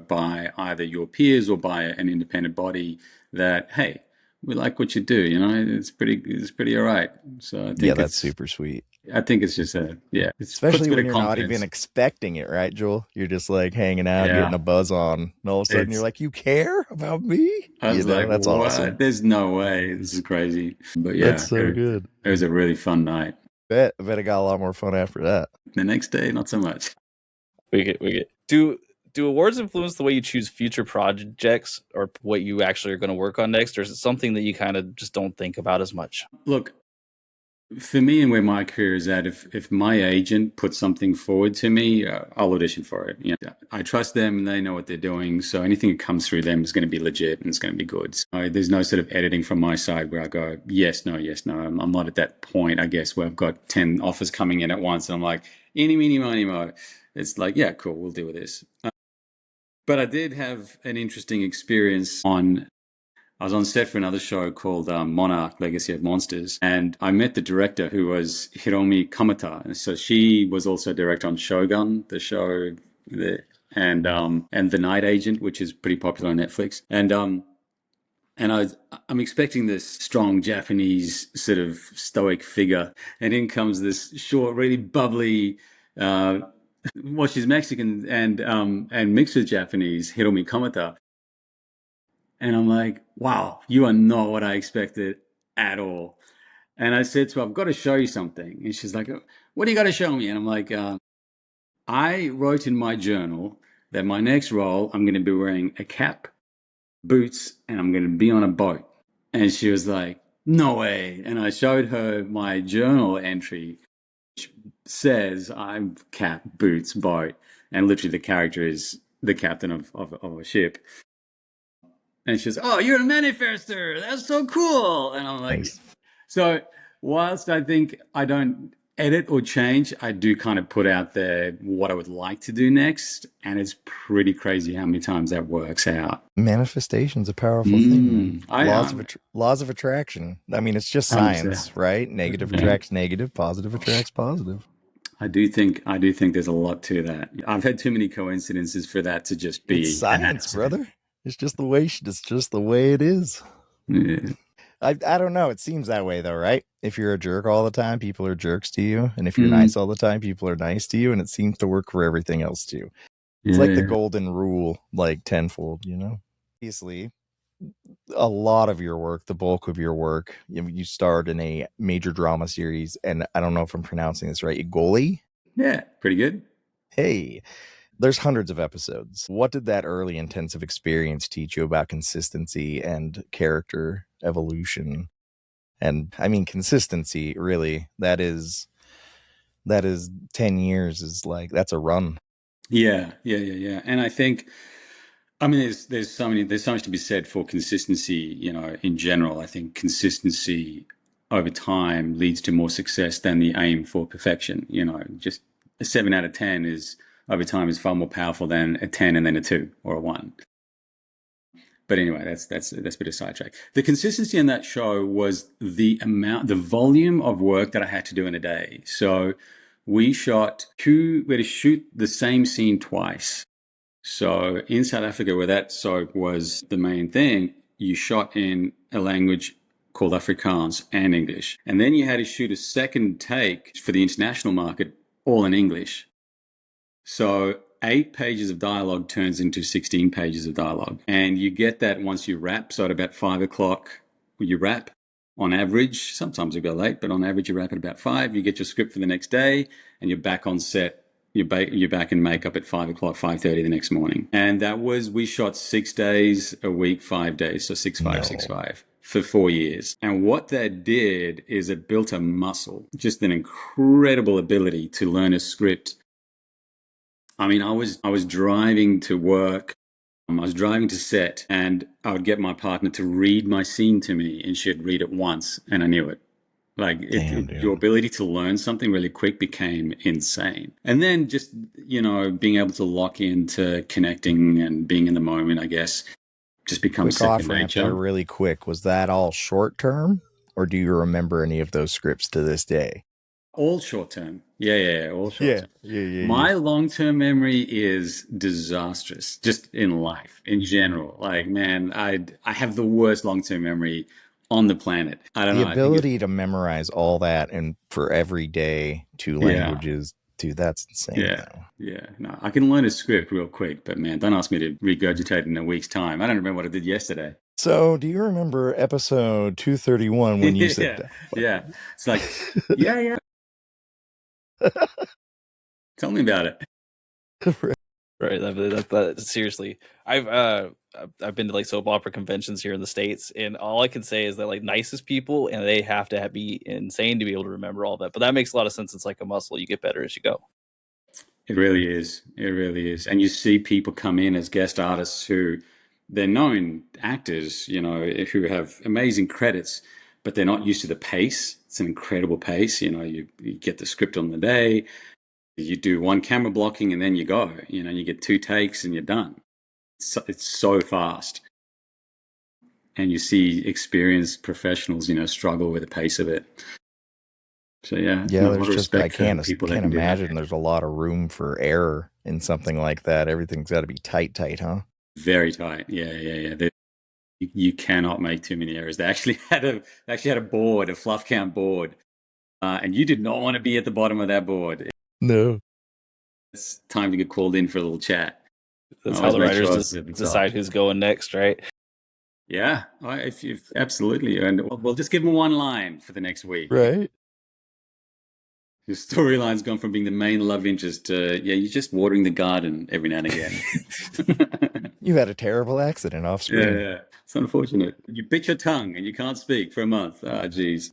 by either your peers or by an independent body that, hey, we like what you do. You know, it's pretty all right. So I Yeah, think that's super sweet. it's just it puts Especially a bit when of you're not even confidence. expecting it, right, Joel? You're just like hanging out, getting Yeah, a buzz on, and all of a sudden you're it's. like, you care about me? I was like, That's awesome. what? There's no way. This is crazy. But That's yeah, so good. it was a really fun night. I bet I got a lot more fun after that. The next day, not so much. We get. Do awards influence the way you choose future projects or what you actually are going to work on next, or is it something that you kind of just don't think about as much? Look, for me and where my career is at, if my agent puts something forward to me, I'll audition for it. You know, I trust them and they know what they're doing. So anything that comes through them is going to be legit and it's going to be good. So there's no sort of editing from my side where I go, yes, no, yes, no. I'm not at that point, I guess, where I've got 10 offers coming in at once. And I'm like, eeny, meeny, miny, mo. It's like, yeah, cool, we'll deal with this. But I did have an interesting experience I was on set for another show called Monarch: Legacy of Monsters, and I met the director, who was Hiromi Kamata. And so she was also director on Shogun, the show, and The Night Agent, which is pretty popular on Netflix. I'm expecting this strong Japanese sort of stoic figure, and in comes this short, really bubbly. Uh, well, she's Mexican and mixed with Japanese, Hiromi Kamata. And I'm like, wow, you are not what I expected at all. And I said to her, I've got to show you something. And she's like, what do you got to show me? And I'm like, I wrote in my journal that my next role, I'm going to be wearing a cap, boots, and I'm going to be on a boat. And she was like, no way. And I showed her my journal entry, which says I'm cap, boots, boat. And literally the character is the captain of a ship. And she goes, oh, you're a manifester. That's so cool. And I'm like, Nice. so whilst I think I don't edit or change, I do kind of put out there what I would like to do next. And it's pretty crazy how many times that works out. Manifestation's a powerful thing, man. I Laws of attraction. I mean, it's just 100%. science, right? Negative Yeah. attracts negative, positive attracts positive. I do think there's a lot to that. I've had too many coincidences for that to just be It's science, brother. It's just the way it is. Yeah. I don't know. It seems that way though, right? If you're a jerk all the time, people are jerks to you, and if you're nice all the time, people are nice to you, and it seems to work for everything else too. It's like the golden rule, like tenfold, you know? Obviously, a lot of your work, the bulk of your work, you starred in a major drama series, and I don't know if I'm pronouncing this right, Igoli? Yeah, pretty good. Hey, there's hundreds of episodes. What did that early intensive experience teach you about consistency and character evolution? And I mean, consistency, really, that is 10 years is like, that's a run. Yeah. And I think, I mean, there's so much to be said for consistency, you know, in general. I think consistency over time leads to more success than the aim for perfection. You know, just a 7 out of 10 is over time is far more powerful than a 10 and then a 2 or a 1. But anyway, that's a bit of sidetrack. The consistency in that show was the volume of work that I had to do in a day. So we had to shoot the same scene twice. So in South Africa, where that soap was the main thing, you shot in a language called Afrikaans and English. And then you had to shoot a second take for the international market, all in English. So 8 pages of dialogue turns into 16 pages of dialogue. And you get that once you wrap. So at about 5 o'clock, you wrap on average. Sometimes you go late, but on average, you wrap at about 5. You get your script for the next day and you're back on set. You're back in makeup at 5 o'clock, 5:30 the next morning. And we shot 6 days a week, 5 days. So 6-5 for 4 years. And what that did is it built a muscle, just an incredible ability to learn a script. I mean, I was driving to work. I was driving to set, and I would get my partner to read my scene to me, and she'd read it once, and I knew it. Like, your ability to learn something really quick became insane. And then just, you know, being able to lock into connecting and being in the moment, I guess, just becomes second nature. There really quick. Was that all short term, or do you remember any of those scripts to this day? All short term. Yeah, all short term. Yeah. My long-term memory is disastrous, just in life, in general. Like, man, I have the worst long-term memory on the planet. I don't the know. ability to memorize all that and for every day 2 languages, dude, that's insane. Yeah. Yeah. No, I can learn a script real quick, but man, don't ask me to regurgitate in a week's time. I don't remember what I did yesterday. So, do you remember episode 231 when you said that? Yeah. It's like, yeah. Tell me about it. Right. That seriously, I've been to like soap opera conventions here in the States, and all I can say is that like nicest people, and they have to be insane to be able to remember all that. But that makes a lot of sense. It's like a muscle; you get better as you go. It really is. It really is. And you see people come in as guest artists who they're known actors, you know, who have amazing credits, but they're not used to the pace. It's an incredible pace. You know, you get the script on the day, you do one camera blocking, and then you go. You know, you get 2 takes and you're done. It's so fast. And you see experienced professionals, you know, struggle with the pace of it. So yeah, there's just I can't imagine there's a lot of room for error in something like that. Everything's got to be tight, huh? Very tight. Yeah. You cannot make too many errors. They actually had a board, a fluff count board, and you did not want to be at the bottom of that board. No, It's time to get called in for a little chat. That's how the writers decide who's going next, right? Yeah, if absolutely, and we'll just give them one line for the next week, right? Your storyline's gone from being the main love interest to you're just watering the garden every now and again. You had a terrible accident off screen. Yeah, it's unfortunate. You bit your tongue and you can't speak for a month. Ah, geez.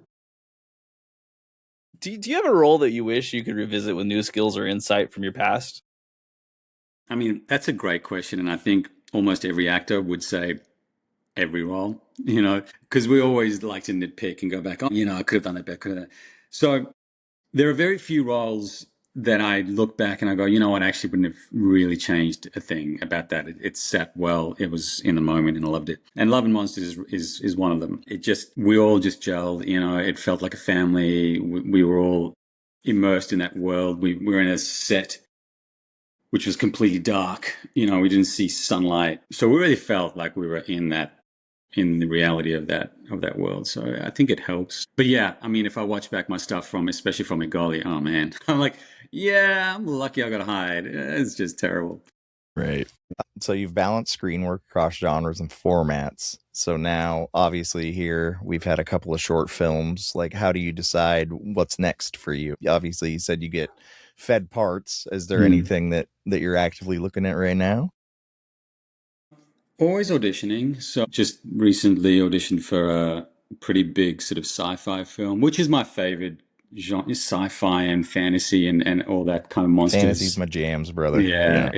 Do you have a role that you wish you could revisit with new skills or insight from your past? I mean, that's a great question, and I think almost every actor would say every role, you know, because we always like to nitpick and go back, oh, you know, I could have done that better. So there are very few roles that I look back and I go, you know what, I actually wouldn't have really changed a thing about that. It sat well. It was in the moment and I loved it. And Love and Monsters is one of them. We all just gelled, you know, it felt like a family. We were all immersed in that world. We were in a set which was completely dark. You know, we didn't see sunlight. So we really felt like we were in the reality of that world. So I think it helps. But yeah, I mean, if I watch back my stuff especially from Igoli, oh man, I'm like, yeah, I'm lucky I got hired. It's just terrible. Right. So you've balanced screen work across genres and formats. So now, obviously, here we've had a couple of short films. Like, how do you decide what's next for you? Obviously, you said you get fed parts. Is there anything that you're actively looking at right now? Always auditioning. So just recently auditioned for a pretty big sort of sci-fi film, which is my favorite genre, sci-fi and fantasy and all that kind of monsters. Fantasy's my jams, brother. Yeah.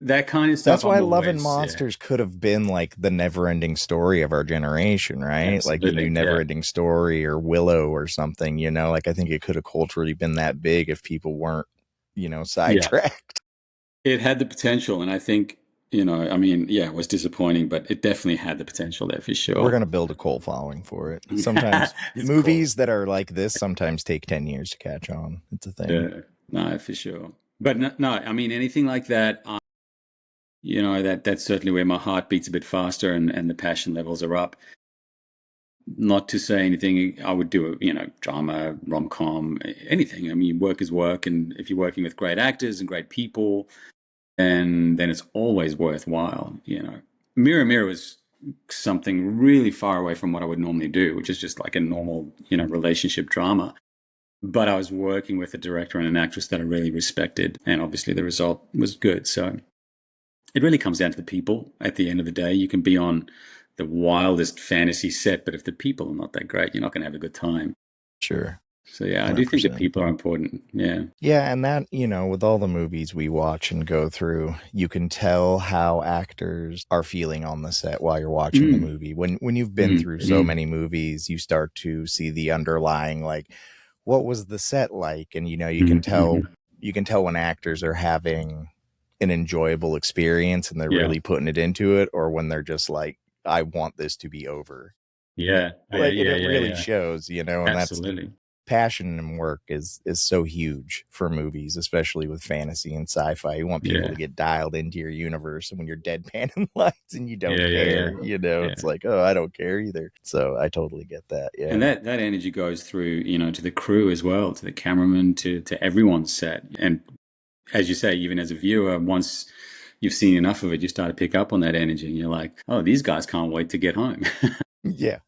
That kind of stuff. That's why Love and Monsters could have been like the never-ending story of our generation, right? Absolutely, like the new never-ending story or Willow or something, you know? Like I think it could have culturally been that big if people weren't, you know, sidetracked. It had the potential, and I think, you know, I mean, yeah, it was disappointing, but it definitely had the potential there for sure. We're going to build a cult following for it. Sometimes movies that are like this sometimes take 10 years to catch on. It's a thing. Yeah, no, for sure. But no, I mean, anything like that, you know, that's certainly where my heart beats a bit faster and the passion levels are up. Not to say anything, I would do, you know, drama, rom-com, anything. I mean, work is work, and if you're working with great actors and great people, and then it's always worthwhile, you know. Mirror Mirror was something really far away from what I would normally do, which is just like a normal, you know, relationship drama. But I was working with a director and an actress that I really respected, and obviously the result was good. So it really comes down to the people. At the end of the day, you can be on the wildest fantasy set, but if the people are not that great, you're not going to have a good time. Sure. So yeah, 100%. I do think that people are important. Yeah. Yeah, and that, you know, with all the movies we watch and go through, you can tell how actors are feeling on the set while you're watching the movie. When you've been through so many movies, you start to see the underlying, like, what was the set like? And, you know, you can tell when actors are having an enjoyable experience and they're really putting it into it, or when they're just like, I want this to be over. Yeah. Like, it really shows, you know, and absolutely. passion and work is so huge for movies, especially with fantasy and sci-fi. You want people to get dialed into your universe, and when you're deadpanning lines and you don't care, it's like, oh, I don't care either. So I totally get that. Yeah. And that energy goes through, to the crew as well, to the cameraman, to everyone's set. And as you say, even as a viewer, once you've seen enough of it, you start to pick up on that energy, and you're like, oh, these guys can't wait to get home. Yeah.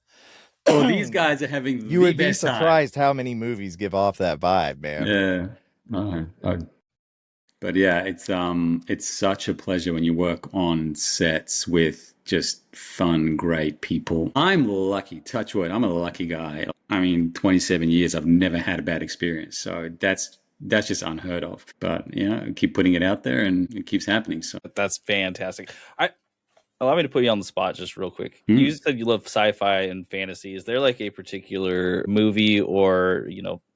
Oh, these guys are having you the would be best surprised time. how many movies give off that vibe, man. Yeah. But yeah, it's such a pleasure when you work on sets with just fun, great people. I'm lucky, touch wood, I'm a lucky guy. I mean, 27 years, I've never had a bad experience. So that's just unheard of. But keep putting it out there, and it keeps happening. So that's fantastic. Allow me to put you on the spot just real quick. You said you love sci-fi and fantasy. Is there like a particular movie or,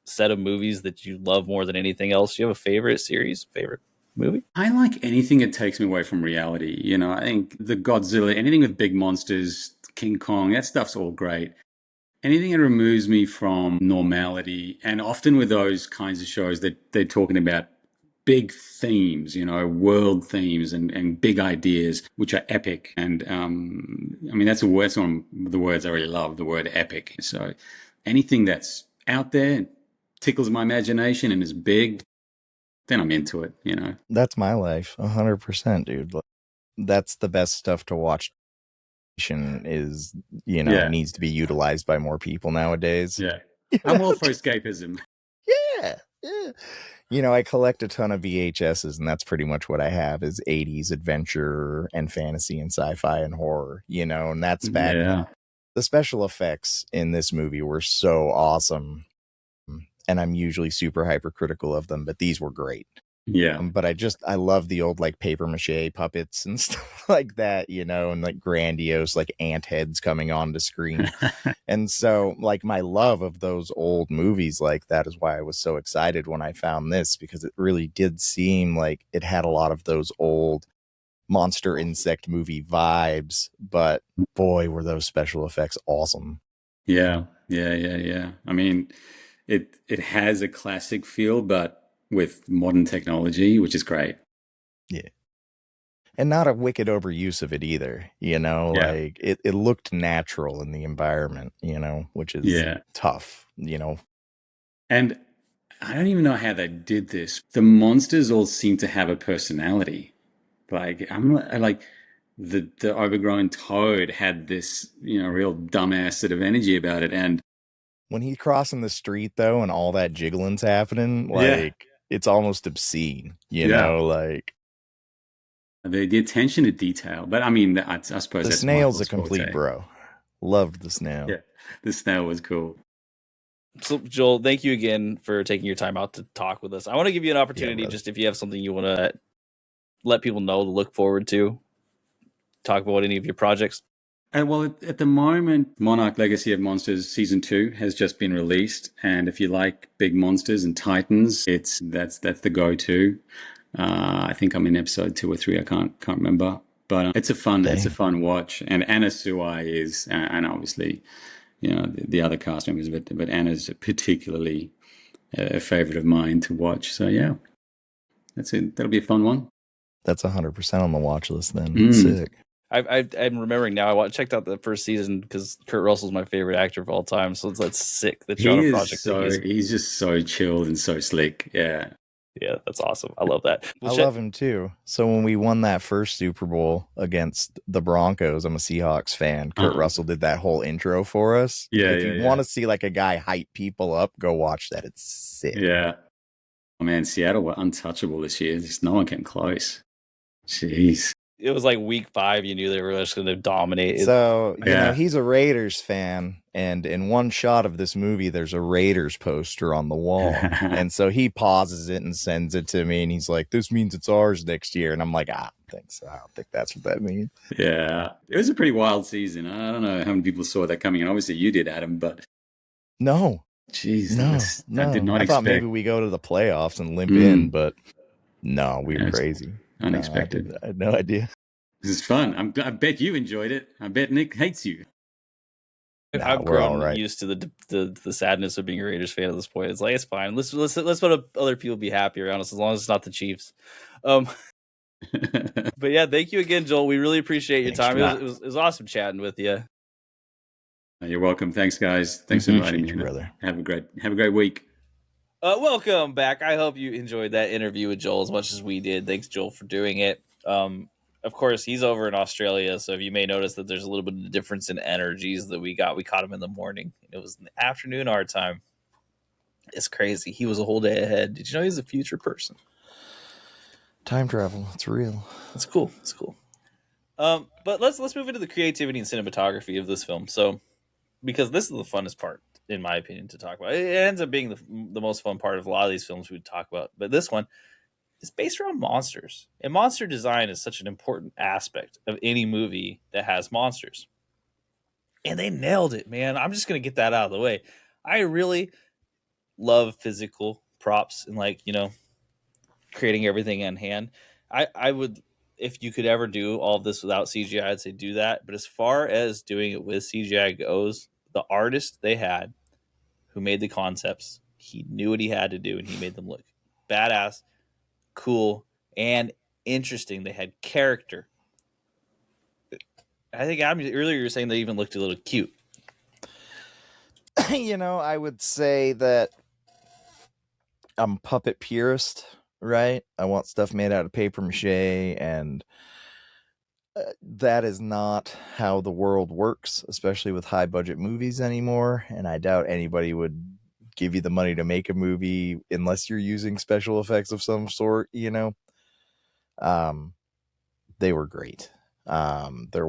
set of movies that you love more than anything else? Do you have a favorite series, favorite movie? I like anything that takes me away from reality. I think the Godzilla, anything with big monsters, King Kong, that stuff's all great. Anything that removes me from normality, and often with those kinds of shows that they're talking about big themes, world themes and big ideas, which are epic. And that's one of the words I really love, the word epic. So anything that's out there, tickles my imagination and is big, then I'm into it, That's my life, 100%, dude. That's the best stuff to watch. Is needs to be utilized by more people nowadays. Yeah. I'm all for escapism. Yeah. I collect a ton of VHSs, and that's pretty much what I have is 80s adventure and fantasy and sci-fi and horror, and that's back. Yeah. The special effects in this movie were so awesome, and I'm usually super hypercritical of them, but these were great. Yeah. But I love the old like paper mache puppets and stuff like that, and like grandiose like ant heads coming onto screen. And so like my love of those old movies like that is why I was so excited when I found this, because it really did seem like it had a lot of those old monster insect movie vibes, but boy, were those special effects awesome. Yeah. I mean, it has a classic feel, but with modern technology, which is great. Yeah. And not a wicked overuse of it either, like it looked natural in the environment, which is tough, And I don't even know how they did this. The monsters all seem to have a personality. Like the overgrown toad had this, real dumbass sort of energy about it. And when he's crossing the street though, and all that jiggling's happening, like it's almost obscene, like the attention to detail. But I mean, I suppose the snail's a complete bro. Loved the snail. Yeah, the snail was cool. So Joel, thank you again for taking your time out to talk with us. I want to give you an opportunity, just if you have something you want to let people know to look forward to, talk about any of your projects. Well, at the moment, Monarch Legacy of Monsters Season 2 has just been released. And if you like big monsters and titans, that's the go-to. I think I'm in episode 2 or 3. I can't remember. But it's a fun watch. And Anna Suai is, and obviously, the other cast members, but Anna's particularly a favorite of mine to watch. So yeah, that's it. That'll be a fun one. That's 100% on the watch list then. Sick. I'm remembering now. I checked out the first season because Kurt Russell's my favorite actor of all time. So that's sick that you're on a project. He's just so chilled and so slick. Yeah, that's awesome. I love that. I love him too. So when we won that first Super Bowl against the Broncos, I'm a Seahawks fan. Kurt Russell did that whole intro for us. Yeah, if you want to see like a guy hype people up, go watch that. It's sick. Yeah. Oh man, Seattle were untouchable this year. Just no one came close. Jeez. It was like week 5. You knew they were just going to dominate. So, he's a Raiders fan. And in one shot of this movie, there's a Raiders poster on the wall. And so he pauses it and sends it to me. And he's like, this means it's ours next year. And I'm like, I don't think so. I don't think that's what that means. Yeah. It was a pretty wild season. I don't know how many people saw that coming. And obviously you did, Adam, but. No. Jeez. No. I did not expect. I thought maybe we go to the playoffs and limp in, but no, we were crazy. Unexpected. No, I had no idea. This is fun. I bet you enjoyed it. I bet Nick hates you. I've grown used to the sadness of being a Raiders fan at this point. It's like, it's fine. Let's let other people be happy around us as long as it's not the Chiefs. But yeah, thank you again, Joel. We really appreciate your time. It was awesome chatting with you. You're welcome. Thanks, guys. Thanks for inviting me, brother. Have a great week. Welcome back. I hope you enjoyed that interview with Joel as much as we did. Thanks, Joel, for doing it. Of course, he's over in Australia, so you may notice that there's a little bit of difference in energies that we got. We caught him in the morning. It was in the afternoon our time. It's crazy. He was a whole day ahead. Did you know he's a future person? Time travel. It's real. It's cool. It's cool. But let's move into the creativity and cinematography of this film. So, because this is the funnest part, in my opinion, to talk about. It ends up being the most fun part of a lot of these films we talk about. But this one is based around monsters. And monster design is such an important aspect of any movie that has monsters. And they nailed it, man. I'm just going to get that out of the way. I really love physical props and, like, creating everything in hand. I would, if you could ever do all of this without CGI, I'd say do that. But as far as doing it with CGI goes, the artist they had who made the concepts, he knew what he had to do, and he made them look badass, cool, and interesting. They had character. I think earlier you were saying they even looked a little cute. I would say that I'm a puppet purist, right? I want stuff made out of paper mache, and that is not how the world works, especially with high budget movies anymore. And I doubt anybody would give you the money to make a movie unless you're using special effects of some sort, They were great. They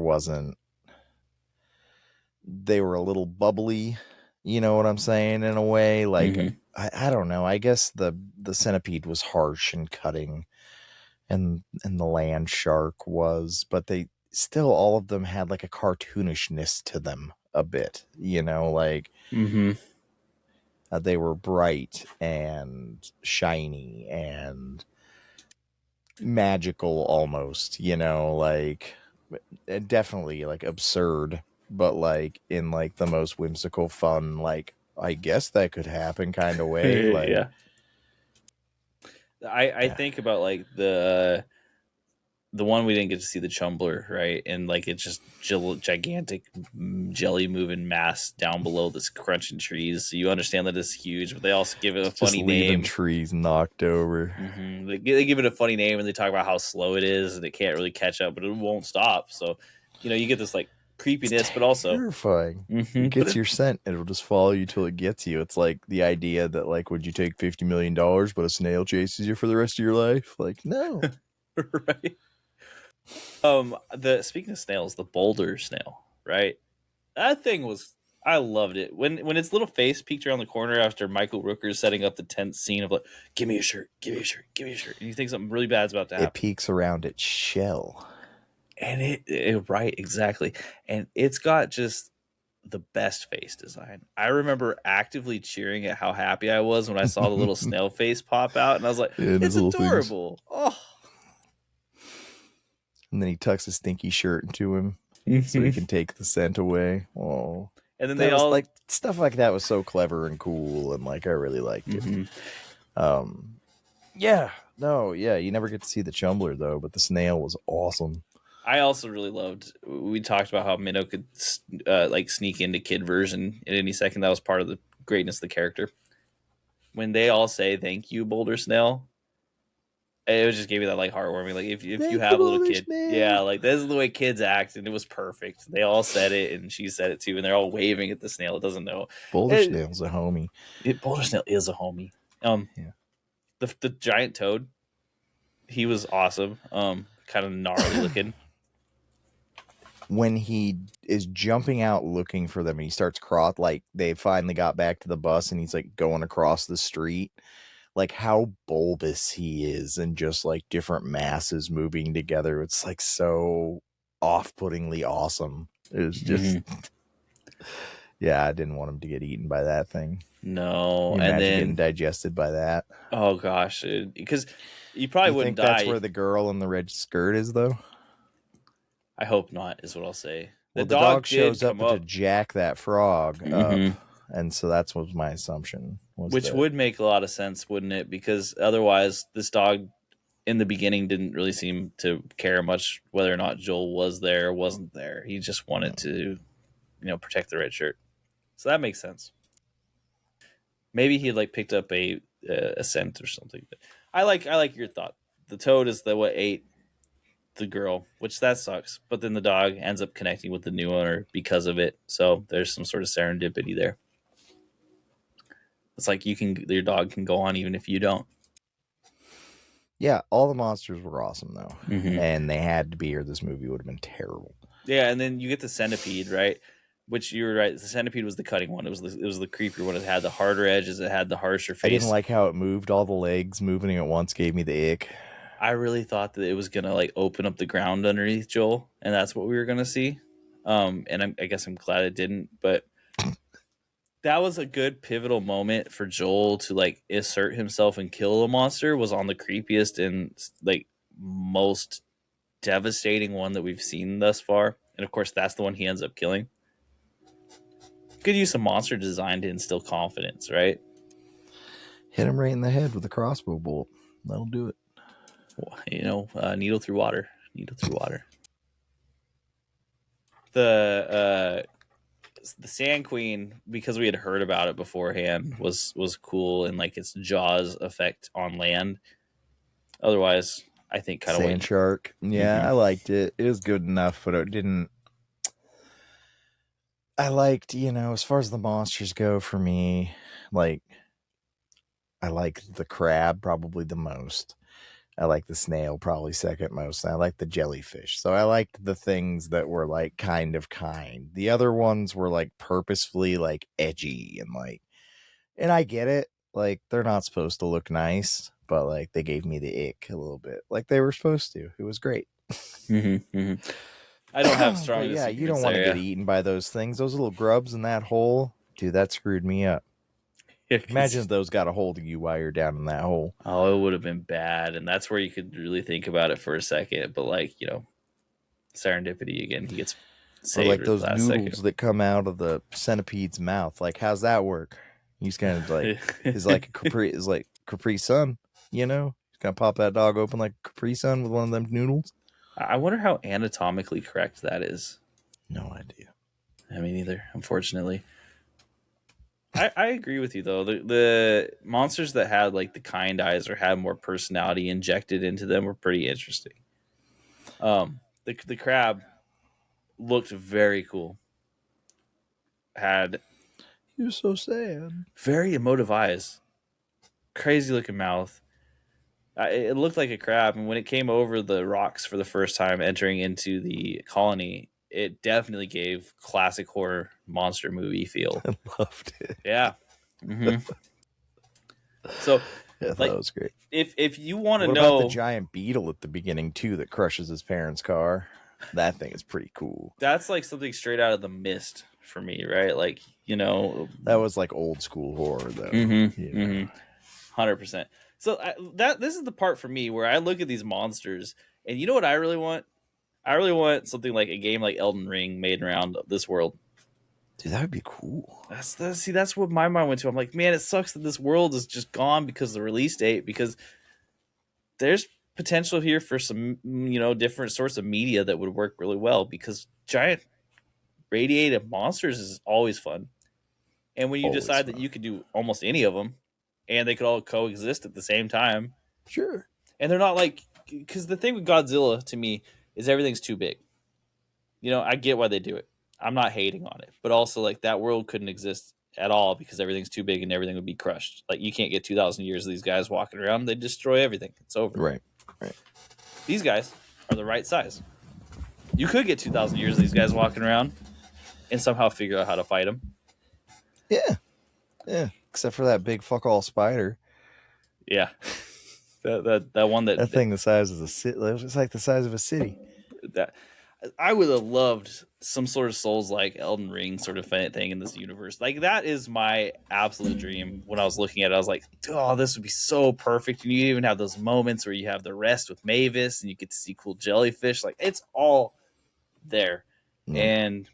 were a little bubbly, you know what I'm saying, in a way. Like, I don't know. I guess the centipede was harsh and cutting, and the land shark was, but they still, all of them had like a cartoonishness to them a bit, like they were bright and shiny and magical almost, like definitely like absurd, but like in like the most whimsical, fun, like I guess that could happen kind of way. Like, yeah. I think about like the one we didn't get to see, the Chumbler, right? And like it's just gigantic jelly moving mass down below that's crunching trees. So you understand that it's huge, but they also give it a funny name. Trees knocked over. They give it a funny name, and they talk about how slow it is, and it can't really catch up, but it won't stop. So, you get this like creepiness, but also terrifying. It gets your scent, and it'll just follow you till it gets you. It's like the idea that, like, would you take $50 million, but a snail chases you for the rest of your life? Like, no. Right. Speaking of snails, the boulder snail, right? That thing was, I loved it. When its little face peeked around the corner after Michael Rooker's setting up the tense scene of like, give me a shirt, give me a shirt, give me a shirt. And you think something really bad's about to happen. It peeks around its shell. And it right, exactly. And it's got just the best face design. I remember actively cheering at how happy I was when I saw the little snail face pop out, and I was like, it's adorable. Oh. And then he tucks his stinky shirt into him so he can take the scent away. Oh. And then they all like stuff like that was so clever and cool, and like I really liked it. You never get to see the Chumbler though, but the snail was awesome. I also really loved, we talked about how Minnow could like sneak into kid version at any second. That was part of the greatness of the character. When they all say thank you, Boulder Snail, it just gave me that like heartwarming, like if you have a little kid, yeah, like this is the way kids act, and it was perfect. They all said it, and she said it too, and they're all waving at the snail. It doesn't know. Boulder Snail's a homie. Boulder Snail is a homie. The giant toad, he was awesome. Kind of gnarly looking. When he is jumping out looking for them, and he starts like they finally got back to the bus, and he's like going across the street. Like how bulbous he is, and just like different masses moving together. It's like so off-puttingly awesome. It was just, I didn't want him to get eaten by that thing. No, and then getting digested by that. Oh gosh, because you probably wouldn't think die. That's where the girl in the red skirt is, though. I hope not, is what I'll say. The dog shows did up come to up. jack that frog Mhm. up, and so that's what my assumption was. Which would make a lot of sense, wouldn't it? Because otherwise, this dog in the beginning didn't really seem to care much whether or not Joel was there or wasn't there. He just wanted to, protect the red shirt. So that makes sense. Maybe he like picked up a scent or something. But I like your thought. The toad is the what ate the girl, which that sucks. But then the dog ends up connecting with the new owner because of it. So there's some sort of serendipity there. It's like your dog can go on even if you don't. Yeah, all the monsters were awesome though, and they had to be, or this movie would have been terrible. Yeah, and then you get the centipede, right? Which you were right. The centipede was the cutting one. It was the creepier one. It had the harder edges. It had the harsher face. I didn't like how it moved. All the legs moving at once gave me the ick. I really thought that it was gonna like open up the ground underneath Joel, and that's what we were gonna see. And I guess I'm glad it didn't, but that was a good pivotal moment for Joel to like assert himself and kill a monster. Was on the creepiest and like most devastating one that we've seen thus far, and of course that's the one he ends up killing. Good use of monster design to instill confidence, right? Hit him right in the head with a crossbow bolt. That'll do it. Needle through water. Needle through water. The Sand Queen, because we had heard about it beforehand, was cool, and like its Jaws effect on land. Otherwise, I think kind of Sand shark. Yeah, I liked it. It was good enough, but it didn't. I liked, as far as the monsters go for me, like, I like the crab probably the most. I like the snail probably second most. I like the jellyfish. So I liked the things that were like kind. The other ones were like purposefully like edgy and I get it. Like they're not supposed to look nice, but like they gave me the ick a little bit. Like they were supposed to. It was great. I don't have strong. Yeah, you don't want to get eaten by those things. Those little grubs in that hole, dude, that screwed me up. Yeah, imagine if those got a hold of you while you're down in that hole. Oh, it would have been bad, and that's where you could really think about it for a second. But like serendipity again, he gets saved. Or like those noodles that come out of the centipede's mouth. Like, how's that work? He's kind of like is like Capri Sun. He's gonna pop that dog open like Capri Sun with one of them noodles. I wonder how anatomically correct that is. No idea. I mean, either, unfortunately. I agree with you though. The monsters that had like the kind eyes or had more personality injected into them were pretty interesting. The crab looked very cool. You're so sad. Very emotive eyes, crazy looking mouth. It looked like a crab, and when it came over the rocks for the first time, entering into the colony, it definitely gave classic horror monster movie feel. I loved it. Yeah. So, yeah, that was great. If you want to know, what about the giant beetle at the beginning too that crushes his parents' car? That thing is pretty cool. That's like something straight out of The Mist for me, right? Like that was like old school horror though. 100%. So this is the part for me where I look at these monsters, and you know what I really want? I really want something like a game like Elden Ring made around this world. Dude, that would be cool. That's what my mind went to. I'm like, man, it sucks that this world is just gone because of the release date, because there's potential here for some, different sorts of media that would work really well, because giant radiated monsters is always fun. And when you decide that you could do almost any of them and they could all coexist at the same time. Sure. And they're not like, because the thing with Godzilla to me is everything's too big. I get why they do it. I'm not hating on it, but also like that world couldn't exist at all because everything's too big and everything would be crushed. Like you can't get 2,000 years of these guys walking around. They destroy everything. It's over. Right. These guys are the right size. You could get 2,000 years of these guys walking around and somehow figure out how to fight them. Yeah. Except for that big fuck all spider. Yeah. That one that thing the size of a city. It's like the size of a city. That I would have loved some sort of Souls-like Elden Ring sort of thing in this universe. Like that is my absolute dream. When I was looking at it, I was like, "Oh, this would be so perfect." And you even have those moments where you have the rest with Mavis, and you get to see cool jellyfish. Like it's all there. And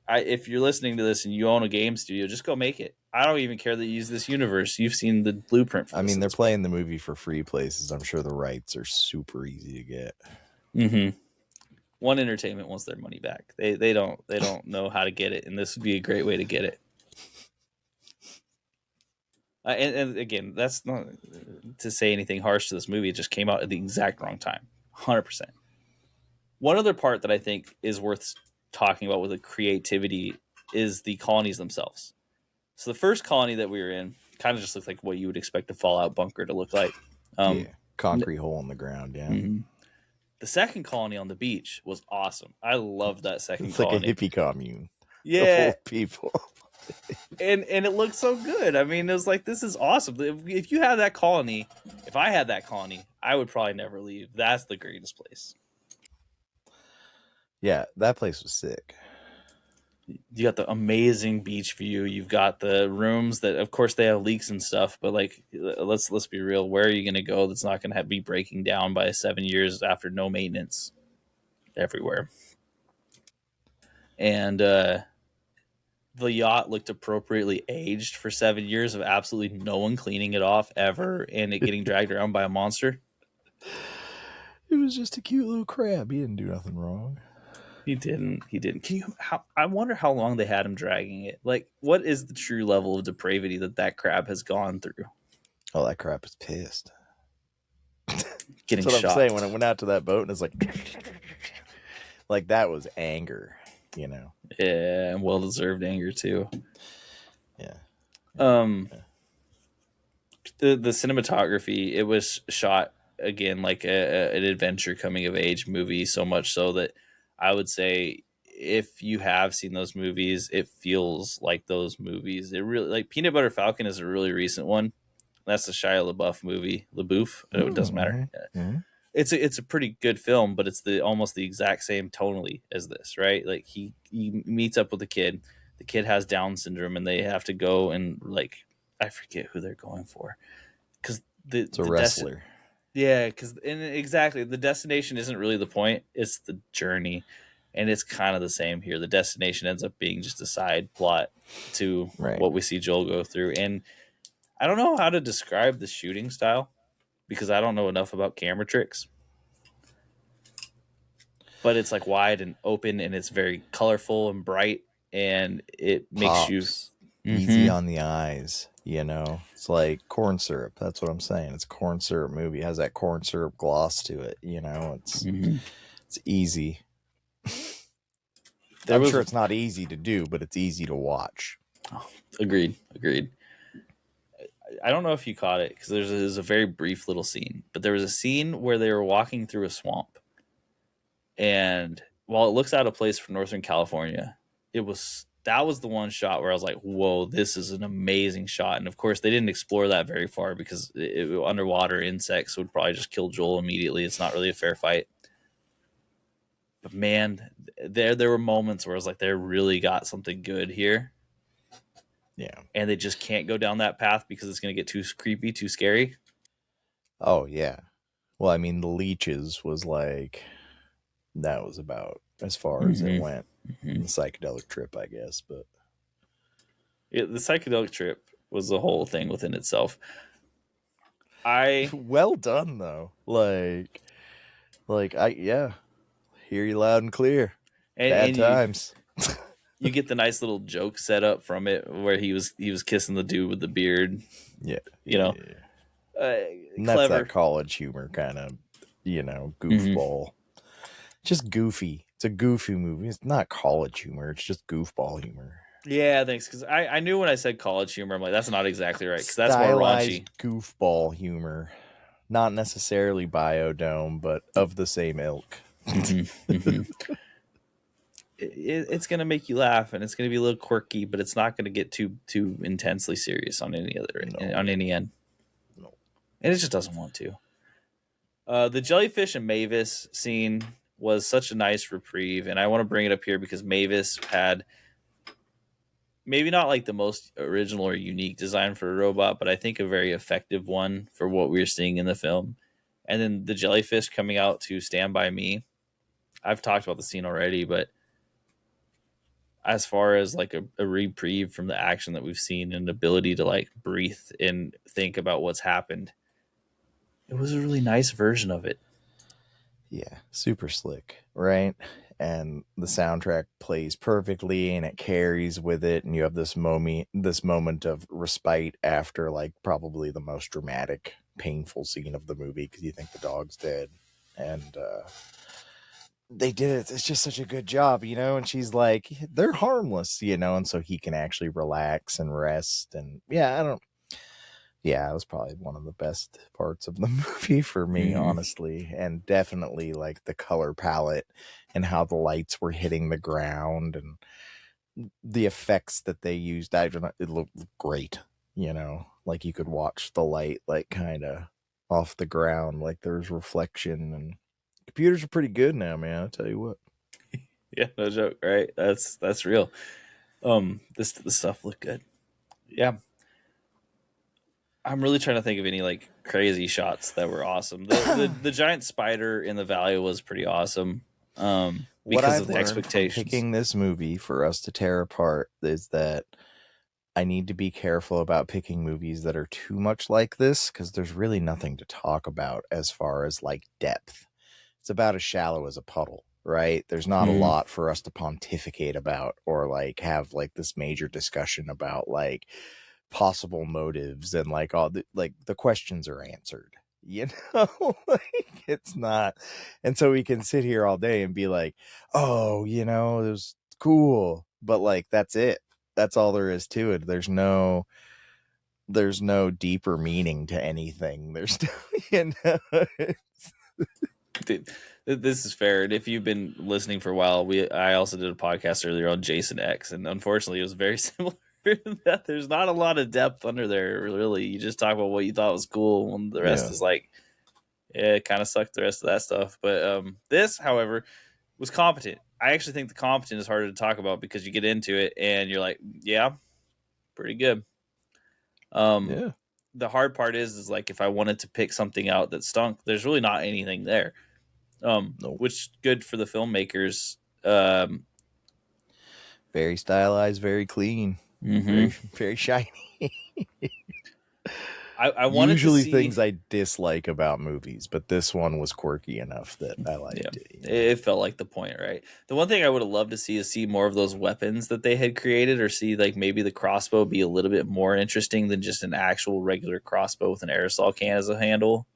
if you're listening to this and you own a game studio, just go make it. I don't even care that you use this universe. You've seen the blueprint for this. I mean, they're playing the movie for free places. I'm sure the rights are super easy to get. Mm-hmm. One Entertainment wants their money back. They don't know how to get it, and this would be a great way to get it. And again, that's not to say anything harsh to this movie. It just came out at the exact wrong time. 100%. One other part that I think is worth talking about with the creativity is the colonies themselves. So the first colony that we were in kind of just looked like what you would expect a Fallout bunker to look like. Concrete hole in the ground, yeah. Mm-hmm. The second colony on the beach was awesome. I loved that second it's colony. It's like a hippie commune. Yeah. Of people. and it looked so good. I mean, it was like, this is awesome. If you had that colony, if I had that colony, I would probably never leave. That's the greatest place. Yeah, that place was sick. You got the amazing beach view. You've got the rooms that, of course, they have leaks and stuff. But like, let's be real. Where are you going to go that's not going to be breaking down by 7 years after no maintenance? Everywhere. And the yacht looked appropriately aged for 7 years of absolutely no one cleaning it off ever, and it getting dragged around by a monster. It was just a cute little crab. He didn't do nothing wrong. He didn't. I wonder how long they had him dragging it. Like, what is the true level of depravity that crab has gone through? Oh, that crab is pissed. Getting That's what shot. I'm saying. When I went out to that boat and it's like that was anger, Yeah, and well-deserved anger too. Yeah. The cinematography, it was shot again like an adventure coming of age movie, so much so that I would say if you have seen those movies, it feels like those movies. It really, like Peanut Butter Falcon is a really recent one. That's the Shia LaBeouf movie. LaBeouf, it doesn't matter. Mm-hmm. It's a pretty good film, but it's almost the exact same tonally as this, right? Like he meets up with a kid. The kid has Down syndrome, and they have to go and like, I forget who they're going for, because it's a wrestler. Exactly, the destination isn't really the point; it's the journey, and it's kind of the same here. The destination ends up being just a side plot to what we see Joel go through, and I don't know how to describe the shooting style because I don't know enough about camera tricks. But it's like wide and open, and it's very colorful and bright, and it makes you easy on the eyes. It's like corn syrup. That's what I'm saying. It's a corn syrup movie. It has that corn syrup gloss to it. It's easy. I'm sure it's not easy to do, but it's easy to watch. Oh, agreed. I don't know if you caught it because there's a very brief little scene, but there was a scene where they were walking through a swamp. And while it looks out of place for Northern California, that was the one shot where I was like, whoa, this is an amazing shot. And of course, they didn't explore that very far because underwater insects would probably just kill Joel immediately. It's not really a fair fight. But man, there were moments where I was like, they really got something good here. Yeah. And they just can't go down that path because it's going to get too creepy, too scary. Oh, yeah. Well, I mean, the leeches was like, that was about as far as it went. The psychedelic trip, I guess, but the psychedelic trip was the whole thing within itself. Well done though. Like hear you loud and clear. Bad times. You get the nice little joke set up from it where he was kissing the dude with the beard. Yeah, and that's that college humor kind of, goofball. Just goofy. It's a goofy movie. It's not college humor. It's just goofball humor. Yeah, thanks. Because I knew when I said college humor, I'm like, that's not exactly right. Because that's more raunchy. Goofball humor. Not necessarily Biodome, but of the same ilk. It's going to make you laugh, and it's going to be a little quirky, but it's not going to get too intensely serious on any end. No. And it just doesn't want to. The jellyfish and Mavis scene was such a nice reprieve, and I want to bring it up here because Mavis had maybe not like the most original or unique design for a robot, but I think a very effective one for what we were seeing in the film. And then the jellyfish coming out to Stand By Me. I've talked about the scene already, but as far as like a reprieve from the action that we've seen and ability to like breathe and think about what's happened. It was a really nice version of it. Yeah, super slick, right? And the soundtrack plays perfectly and it carries with it, and you have this moment of respite after like probably the most dramatic, painful scene of the movie because you think the dog's dead. And they did it. It's just such a good job, you know. And she's like, they're harmless, you know, and so he can actually relax and rest. And yeah, it was probably one of the best parts of the movie for me, honestly. And definitely like the color palette and how the lights were hitting the ground and the effects that they used. It looked great, you know, like you could watch the light like kind of off the ground, like there was reflection. And computers are pretty good now, man, I'll tell you what. Yeah, no joke, right? That's real. This stuff looked good. Yeah. I'm really trying to think of any like crazy shots that were awesome. The giant spider in the valley was pretty awesome. Because of the expectations. Picking this movie for us to tear apart is that I need to be careful about picking movies that are too much like this because there's really nothing to talk about as far as like depth. It's about as shallow as a puddle, right? There's not a lot for us to pontificate about or like have like this major discussion about like possible motives and like all the questions are answered, you know. Like it's not, and so we can sit here all day and be like, oh, you know, it was cool, but like that's it, that's all there is to it. There's no deeper meaning to anything. There's no, you know. Dude, this is fair. And if you've been listening for a while, I also did a podcast earlier on Jason X, and unfortunately it was very similar in that there's not a lot of depth under there, really. You just talk about what you thought was cool, and the rest is like, yeah, it kind of sucked, the rest of that stuff. But this, however, was competent. I actually think the competent is harder to talk about because you get into it and you're like, yeah, pretty good. The hard part is like if I wanted to pick something out that stunk, there's really not anything there. Which good for the filmmakers. Very stylized, very clean, very, very shiny. I wanted usually to see things I dislike about movies, but this one was quirky enough that I liked it. You know? It felt like the point, right? The one thing I would have loved to see is see more of those weapons that they had created, or see like maybe the crossbow be a little bit more interesting than just an actual regular crossbow with an aerosol can as a handle.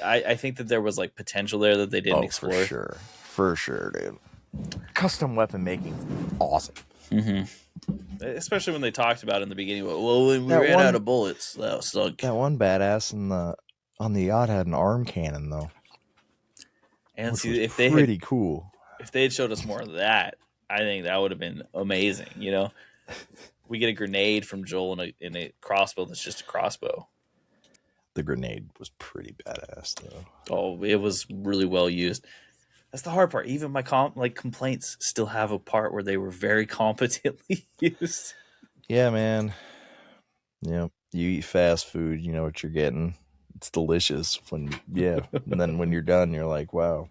I think that there was like potential there that they didn't explore. For sure, dude. Custom weapon making, awesome. Especially when they talked about it in the beginning. Well, we ran out of bullets. That stunk. That one badass on the yacht had an arm cannon though, and see if they pretty cool. If they had showed us more of that, I think that would have been amazing. You know, we get a grenade from Joel in a crossbow that's just a crossbow. The grenade was pretty badass though. Oh, it was really well used. That's the hard part. Even my complaints still have a part where they were very competently used. Yeah, man. Yeah, you eat fast food, you know what you're getting. It's delicious and then when you're done, you're like, wow.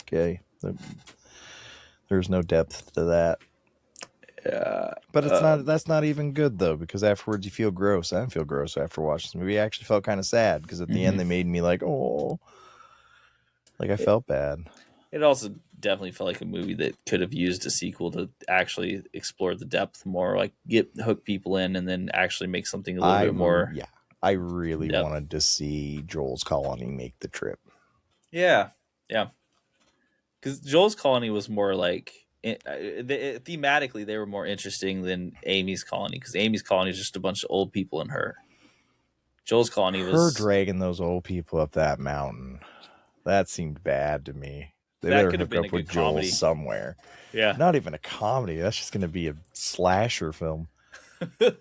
Okay, there's no depth to that. Yeah, but it's not. That's not even good though, because afterwards you feel gross. I didn't feel gross after watching this movie. I actually felt kind of sad because at the end they made me like, oh. Like I felt bad. It also definitely felt like a movie that could have used a sequel to actually explore the depth more, like hook people in and then actually make something a little bit more. Yeah, I really wanted to see Joel's Colony make the trip. Yeah, because Joel's Colony was more like thematically they were more interesting than Amy's Colony, because Amy's Colony is just a bunch of old people and her. Joel's Colony was her dragging those old people up that mountain. That seemed bad to me. They better hook up with Joel somewhere. Yeah. Not even a comedy. That's just going to be a slasher film. The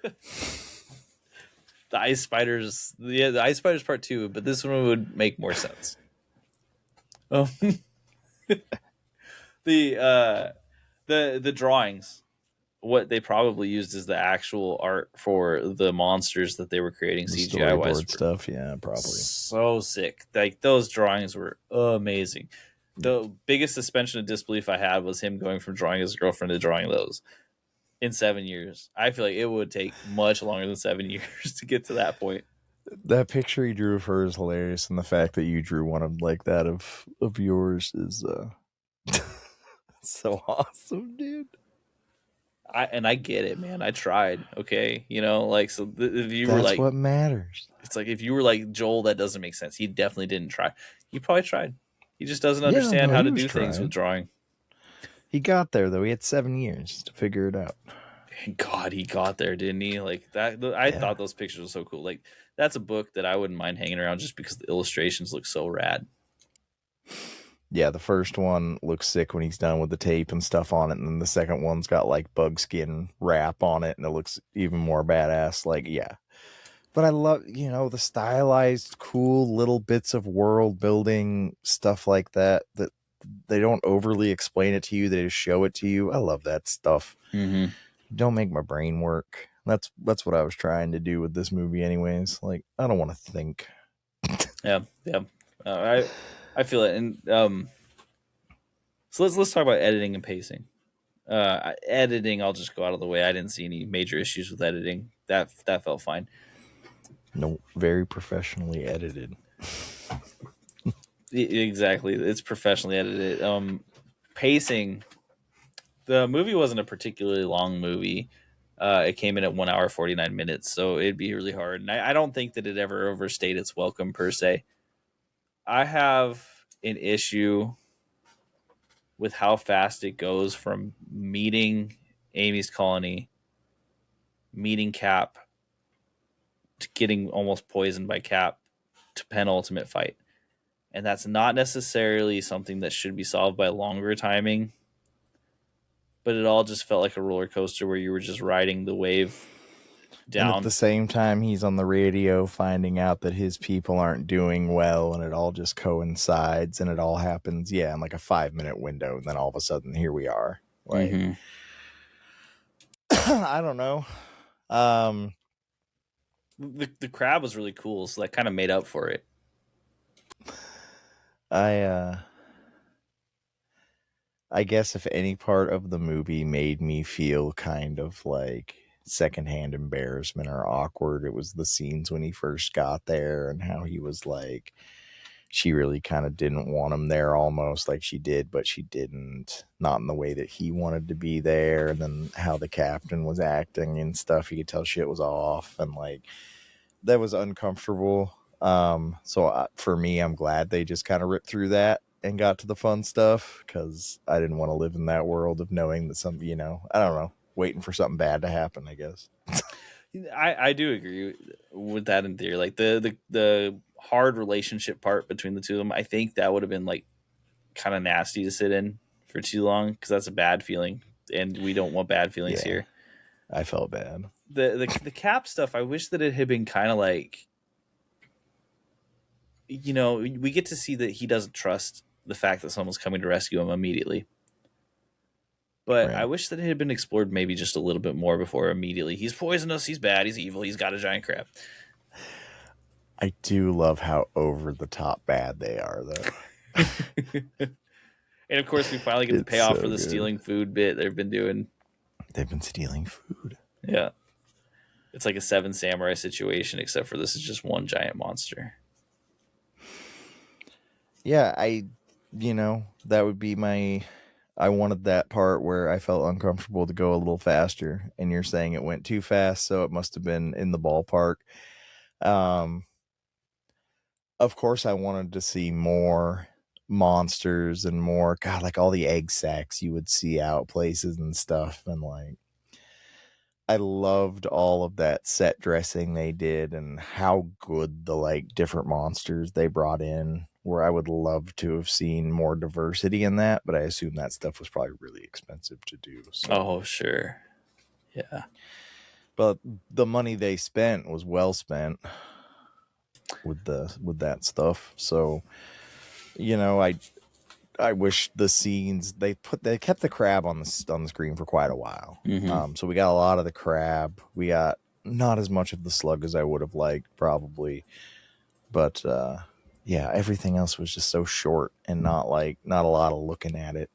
Ice Spiders. Yeah, the Ice Spiders Part 2, but this one would make more sense. Oh. The drawings, what they probably used is the actual art for the monsters that they were creating CGI wise stuff. Yeah, probably so sick. Like those drawings were amazing. The biggest suspension of disbelief I had was him going from drawing his girlfriend to drawing those in 7 years. I feel like it would take much longer than 7 years to get to that point. That picture he drew of her is hilarious, and the fact that you drew one of like that of yours is so awesome, dude. I get it, man. I tried. Okay, like so. If you were That's like, what matters. it's like if you were like Joel, that doesn't make sense. He definitely didn't try. He probably tried. He just doesn't understand how to do things with drawing. He got there though. He had 7 years to figure it out. Thank God he got there, didn't he? Like that. I thought those pictures were so cool. Like that's a book that I wouldn't mind hanging around just because the illustrations look so rad. Yeah, the first one looks sick when he's done with the tape and stuff on it, and then the second one's got like bugskin wrap on it, and it looks even more badass. Like, yeah. But I love, the stylized, cool little bits of world building stuff like that they don't overly explain it to you; they just show it to you. I love that stuff. Mm-hmm. Don't make my brain work. That's what I was trying to do with this movie, anyways. Like, I don't want to think. Yeah. I feel it, and so let's talk about editing and pacing. Editing, I'll just go out of the way. I didn't see any major issues with editing. That felt fine. No, very professionally edited. Exactly, it's professionally edited. Pacing, the movie wasn't a particularly long movie. It came in at 1 hour 49 minutes, so it'd be really hard. And I don't think that it ever overstayed its welcome per se. I have an issue with how fast it goes from meeting Amy's colony, meeting Cap, to getting almost poisoned by Cap, to penultimate fight. And that's not necessarily something that should be solved by longer timing, but it all just felt like a roller coaster where you were just riding the wave down. And at the same time, he's on the radio finding out that his people aren't doing well, and it all just coincides, and it all happens, in like a 5-minute window, and then all of a sudden, here we are. Like, I don't know. The crab was really cool, so that kind of made up for it. I guess if any part of the movie made me feel kind of like secondhand embarrassment or awkward, it was the scenes when he first got there and how he was like, she really kind of didn't want him there, almost like she did, but she didn't, not in the way that he wanted to be there. And then how the captain was acting and stuff, you could tell shit was off, and like that was uncomfortable. So for me, I'm glad they just kind of ripped through that and got to the fun stuff, because I didn't want to live in that world of knowing that some, I don't know, waiting for something bad to happen, I guess. I do agree with that in theory. Like the hard relationship part between the two of them, I think that would have been like kind of nasty to sit in for too long, because that's a bad feeling, and we don't want bad feelings here. I felt bad. The Cap stuff, I wish that it had been kind of like, we get to see that he doesn't trust the fact that someone's coming to rescue him immediately. But right. I wish that it had been explored maybe just a little bit more before immediately. He's poisonous, he's bad, he's evil, he's got a giant crab. I do love how over the top bad they are, though. And of course, we finally get the payoff for the stealing food bit they've been doing. They've been stealing food. Yeah. It's like a Seven Samurai situation, except for this is just one giant monster. Yeah, that would be I wanted that part where I felt uncomfortable to go a little faster, and you're saying it went too fast, so it must have been in the ballpark. Of course, I wanted to see more monsters and more, God, like all the egg sacs you would see out places and stuff, and like, I loved all of that set dressing they did, and how good the like different monsters they brought in, where I would love to have seen more diversity in that, but I assume that stuff was probably really expensive to do. So. Oh, sure. Yeah. But the money they spent was well spent with that stuff. So, I wish the scenes they kept the crab on the screen for quite a while. Mm-hmm. So we got a lot of the crab. We got not as much of the slug as I would have liked, probably. But yeah, everything else was just so short and not a lot of looking at it.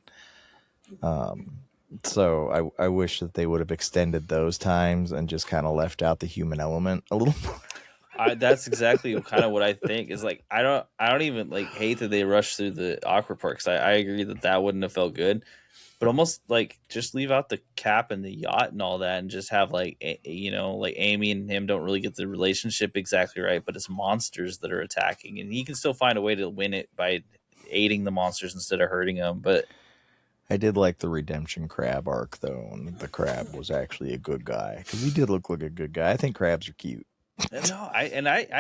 So I wish that they would have extended those times and just kind of left out the human element a little more. That's exactly kind of what I think is like. I don't even like hate that they rushed through the awkward part, because I agree that wouldn't have felt good, but almost like just leave out the Cap and the yacht and all that, and just have like like Amy and him don't really get the relationship exactly right, but it's monsters that are attacking, and he can still find a way to win it by aiding the monsters instead of hurting them. But I did like the redemption Crab arc though, and the Crab was actually a good guy because he did look like a good guy. I think crabs are cute. no, I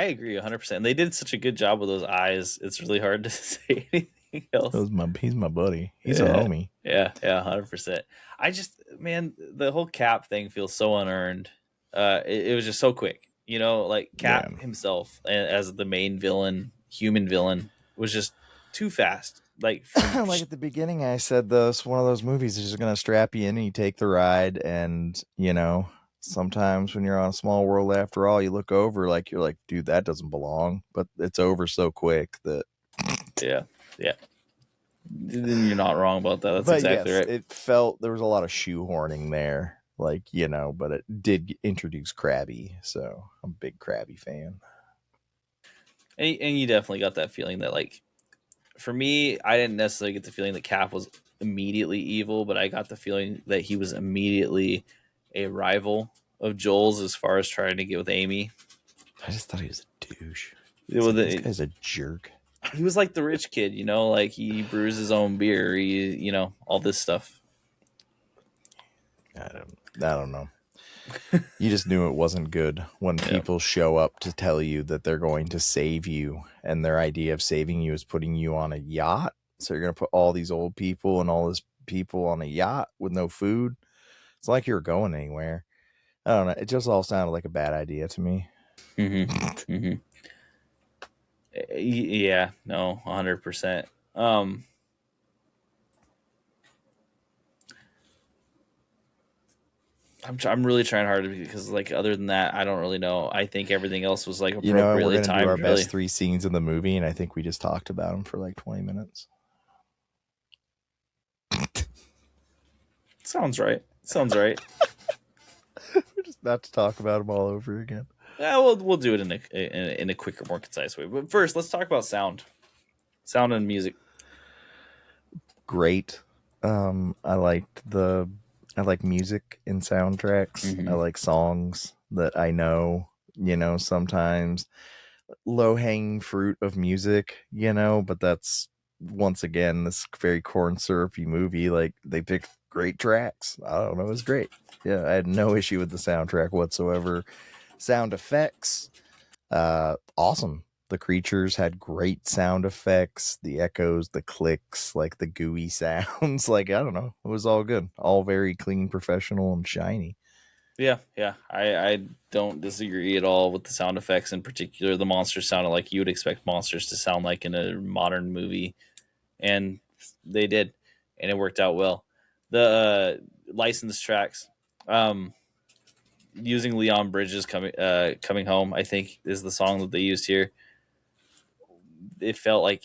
agree 100%. And they did such a good job with those eyes. It's really hard to say anything else. He's my buddy. He's a homie. Yeah, 100%. I just, man, the whole Cap thing feels so unearned. It was just so quick. Like Cap himself as the main villain, human villain, was just too fast. Like at the beginning, I said this one of those movies is just gonna strap you in and you take the ride, and sometimes when you're on a small world, after all, you look over like you're like, dude, that doesn't belong, but it's over so quick that yeah. Then you're not wrong about that. That's exactly right. It felt there was a lot of shoehorning there, but it did introduce Krabby, so I'm a big Krabby fan. And you definitely got that feeling that, like, for me, I didn't necessarily get the feeling that Cap was immediately evil, but I got the feeling that he was immediately a rival of Joel's as far as trying to get with Amy. I just thought he was a douche. This guy's a jerk. He was like the rich kid, like he brews his own beer, all this stuff. I don't know. You just knew it wasn't good when people show up to tell you that they're going to save you, and their idea of saving you is putting you on a yacht. So you're going to put all these old people and all these people on a yacht with no food. It's like you're going anywhere. I don't know. It just all sounded like a bad idea to me. Mm-hmm. Mm-hmm. Yeah, no, 100%. I'm really trying hard because, like, other than that, I don't really know. I think everything else was like appropriately we're timed. Do our best 3 scenes in the movie, and I think we just talked about them for like 20 minutes. Sounds right. We're just about to talk about them all over again. Yeah, we'll do it in a quicker, more concise way. But first, let's talk about sound and music. Great. I like music in soundtracks. Mm-hmm. I like songs that I know. Sometimes low hanging fruit of music. But that's once again this very corn syrupy movie. Like, they picked great tracks. I don't know, it was great. Yeah, I had no issue with the soundtrack whatsoever. Sound effects, awesome. The creatures had great sound effects, the echoes, the clicks, like the gooey sounds. Like, I don't know, it was all good, all very clean, professional, and shiny. Yeah, I don't disagree at all with the sound effects. In particular, the monsters sounded like you would expect monsters to sound like in a modern movie, and they did, and it worked out well. The licensed tracks, using Leon Bridges coming home, I think, is the song that they used here. It felt like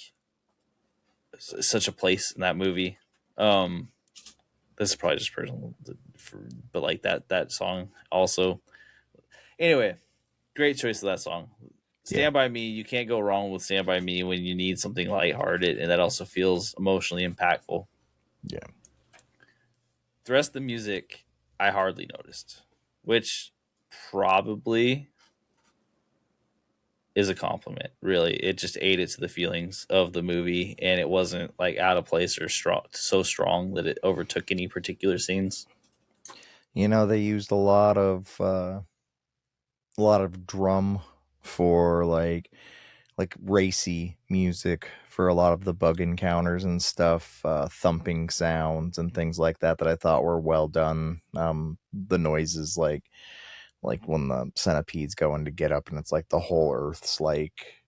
such a place in that movie. This is probably just personal, but like that song also. Anyway, great choice of that song. Stand By Me. You can't go wrong with Stand By Me when you need something lighthearted, and that also feels emotionally impactful. Yeah. The rest of the music, I hardly noticed, which probably is a compliment. Really, it just aided to the feelings of the movie, and it wasn't like out of place or so strong that it overtook any particular scenes. They used a lot of drum for like racy music for a lot of the bug encounters and stuff, thumping sounds and things like that I thought were well done. The noises, like when the centipede's going to get up and it's like the whole earth's like,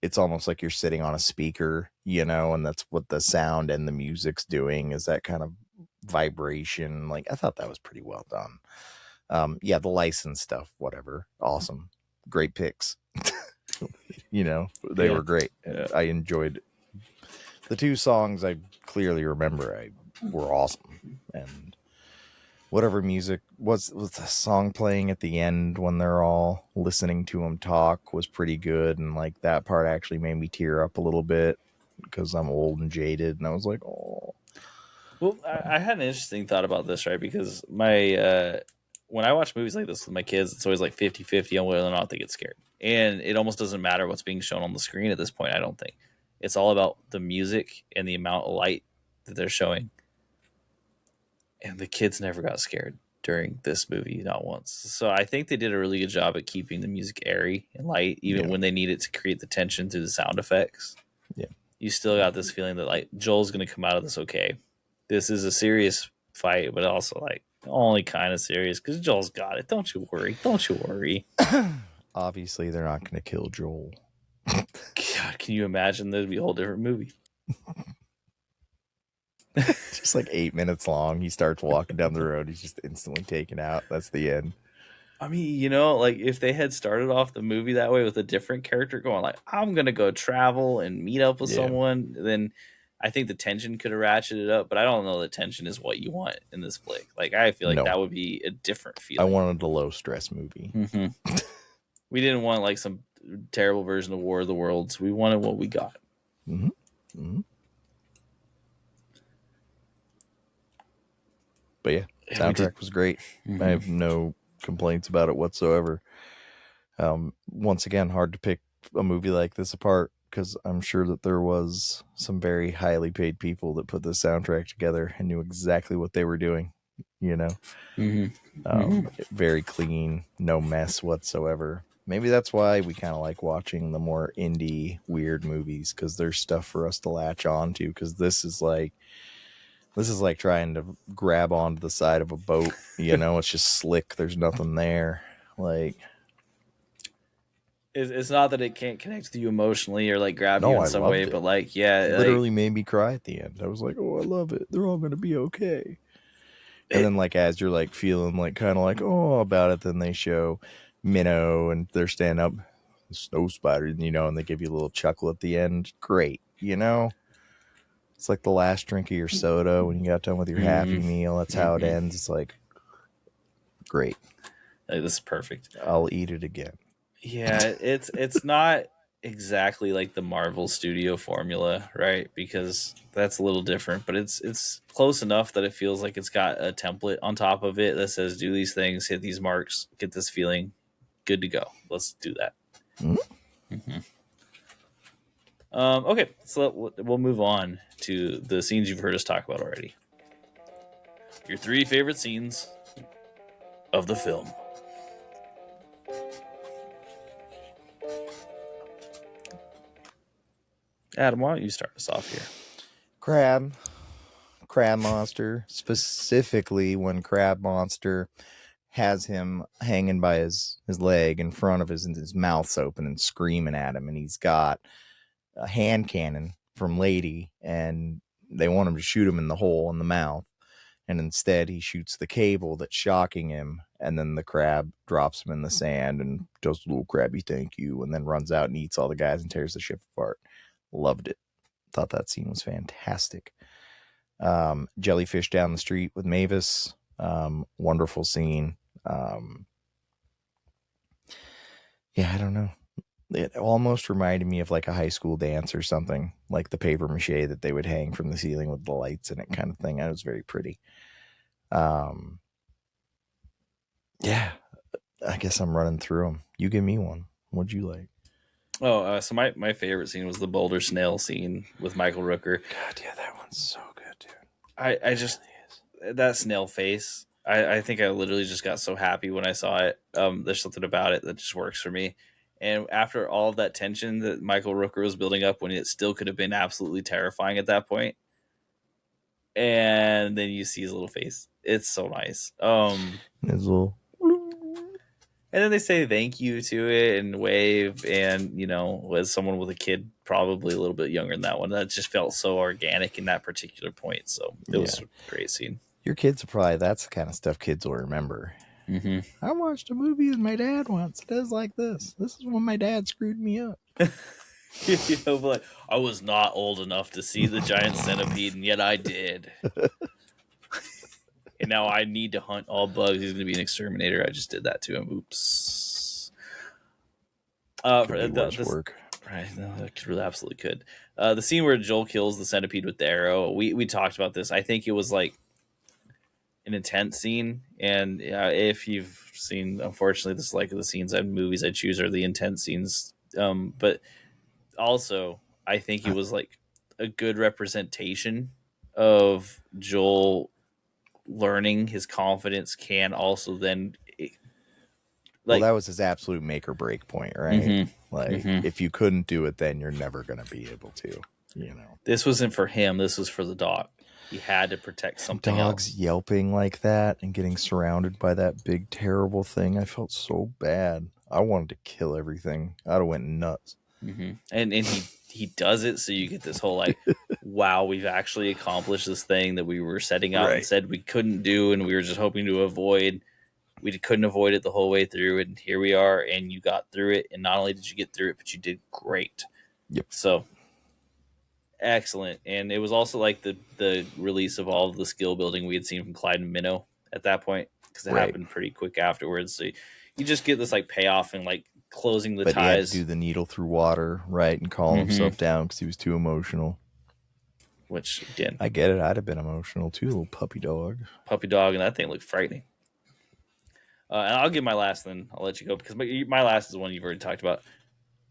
it's almost like you're sitting on a speaker, and that's what the sound and the music's doing, is that kind of vibration. Like, I thought that was pretty well done. The license stuff, whatever, awesome, great picks. they were great. And I enjoyed the 2 songs. I clearly remember were awesome. And whatever music was the song playing at the end when they're all listening to him talk was pretty good. And like that part actually made me tear up a little bit because I'm old and jaded. And I was like, oh. Well, I had an interesting thought about this, right? Because my when I watch movies like this with my kids, it's always like 50-50 on whether or not they get scared. And it almost doesn't matter what's being shown on the screen at this point, I don't think. It's all about the music and the amount of light that they're showing. And the kids never got scared during this movie, not once. So I think they did a really good job at keeping the music airy and light, even when they needed to create the tension through the sound effects. Yeah. You still got this feeling that like Joel's going to come out of this okay. This is a serious fight, but also like only kind of serious because Joel's got it. Don't you worry. Don't you worry. Obviously, they're not going to kill Joel. God, can you imagine? There'd be a whole different movie. Just like 8 minutes long. He starts walking down the road. He's just instantly taken out. That's the end. I mean, like if they had started off the movie that way with a different character going like, I'm going to go travel and meet up with someone, then I think the tension could have ratcheted up, but I don't know that tension is what you want in this flick. Like, I feel like that would be a different feeling. I wanted a low stress movie. Mm-hmm. We didn't want like some terrible version of War of the Worlds. We wanted what we got. Mm-hmm. Mm-hmm. But yeah, soundtrack was great. Mm-hmm. I have no complaints about it whatsoever. Once again, hard to pick a movie like this apart because I'm sure that there was some very highly paid people that put this soundtrack together and knew exactly what they were doing. Very clean, no mess whatsoever. Maybe that's why we kind of like watching the more indie, weird movies because there's stuff for us to latch on to. Because this is like trying to grab onto the side of a boat. It's just slick. There's nothing there. Like, it's not that it can't connect with you emotionally or like grab you in some way, but like, it literally made me cry at the end. I was like, oh, I love it. They're all going to be okay. And then like, as you're like feeling like kind of like, oh, about it, then they show Minnow and they're standing up, snow spider, and they give you a little chuckle at the end. Great. It's like the last drink of your soda when you got done with your Happy Meal. That's how it ends. It's like, great. Like, this is perfect. I'll eat it again. Yeah, it's not exactly like the Marvel Studio formula, right? Because that's a little different, but it's close enough that it feels like it's got a template on top of it that says do these things, hit these marks, get this feeling, good to go. Let's do that. Okay, so we'll move on to the scenes you've heard us talk about already. Your 3 favorite scenes of the film. Adam, why don't you start us off here? Crab Monster, specifically when Crab Monster has him hanging by his leg in front of his mouth's open and screaming at him, and he's got a hand cannon from Lady, and they want him to shoot him in the hole in the mouth, and instead he shoots the cable that's shocking him, and then the crab drops him in the sand and does a little crabby thank you, and then runs out and eats all the guys and tears the ship apart. Loved it. Thought that scene was fantastic. Jellyfish down the street with Mavis. Wonderful scene. I don't know. It almost reminded me of like a high school dance or something, like the paper mache that they would hang from the ceiling with the lights in it kind of thing. It was very pretty. I guess I'm running through them. You give me one. What'd you like? So my favorite scene was the Boulder Snail scene with Michael Rooker. God, yeah, that one's so good, dude. I just, that snail face, I think I literally just got so happy when I saw it. There's something about it that just works for me. And after all of that tension that Michael Rooker was building up when it still could have been absolutely terrifying at that point, and then you see his little face. It's so nice. His little... And then they say thank you to it and wave, and as someone with a kid, probably a little bit younger than that one, that just felt so organic in that particular point. So it was a great scene. Your kids are probably, that's the kind of stuff kids will remember. Mm-hmm. I watched a movie with my dad once. It is like this. This is when my dad screwed me up. Like, I was not old enough to see the giant centipede, and yet I did. And now I need to hunt all bugs. He's going to be an exterminator. I just did that to him. Oops. Work. Right, no, that really absolutely could. The scene where Joel kills the centipede with the arrow. We talked about this. I think it was like an intense scene, and if you've seen, unfortunately, this is like the scenes in movies I choose are the intense scenes. But also, I think it was like a good representation of Joel learning his confidence can also then well, that was his absolute make or break point, right? Mm-hmm, like if you couldn't do it then, you're never going to be able to, This wasn't for him, this was for the dog. He had to protect something dogs else. Yelping like that and getting surrounded by that big terrible thing, I felt so bad. I wanted to kill everything. I'd have went nuts. And he does it, so you get this whole like wow, we've actually accomplished this thing that we were setting out and said we couldn't do, and we were just hoping to avoid. We couldn't avoid it the whole way through, and here we are, and you got through it, and not only did you get through it, but you did great. Yep. So excellent. And it was also like the release of all of the skill building we had seen from Clyde and Minnow at that point, because it happened pretty quick afterwards. So you just get this like payoff and like closing the ties. He had to do the needle through water, right, and calm himself down because he was too emotional. Which again, I get it. I'd have been emotional too, little puppy dog, and that thing looked frightening. And I'll give my last, then I'll let you go, because my last is the one you've already talked about.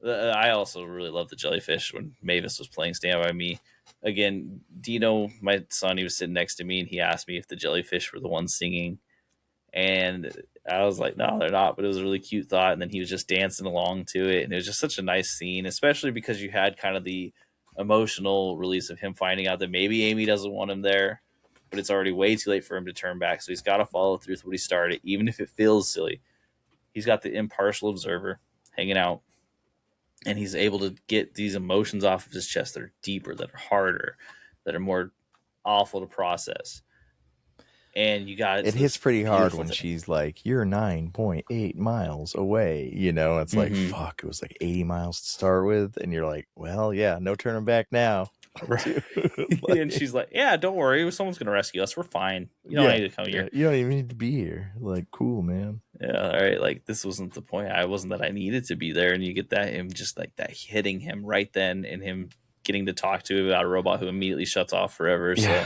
I also really love the jellyfish when Mavis was playing Stand By Me. Again, Dino, my son, he was sitting next to me, and he asked me if the jellyfish were the ones singing. And I was like, no, they're not. But it was a really cute thought. And then he was just dancing along to it. And it was just such a nice scene, especially because you had kind of the emotional release of him finding out that maybe Amy doesn't want him there, but it's already way too late for him to turn back. So he's got to follow through with what he started, even if it feels silly. He's got the impartial observer hanging out, and he's able to get these emotions off of his chest that are deeper, that are harder, that are more awful to process. And you got it hits pretty hard when she's like, you're 9.8 miles away. It's like, fuck, it was like 80 miles to start with. And you're like, well, yeah, no turning back now. Right. And she's like, yeah, don't worry. Someone's going to rescue us. We're fine. You don't need to come here. You don't even need to be here. Like, cool, man. Yeah. All right. Like, this wasn't the point. I wasn't that I needed to be there. And you get that, him just like that hitting him right then, and him getting to talk to him about a robot who immediately shuts off forever. So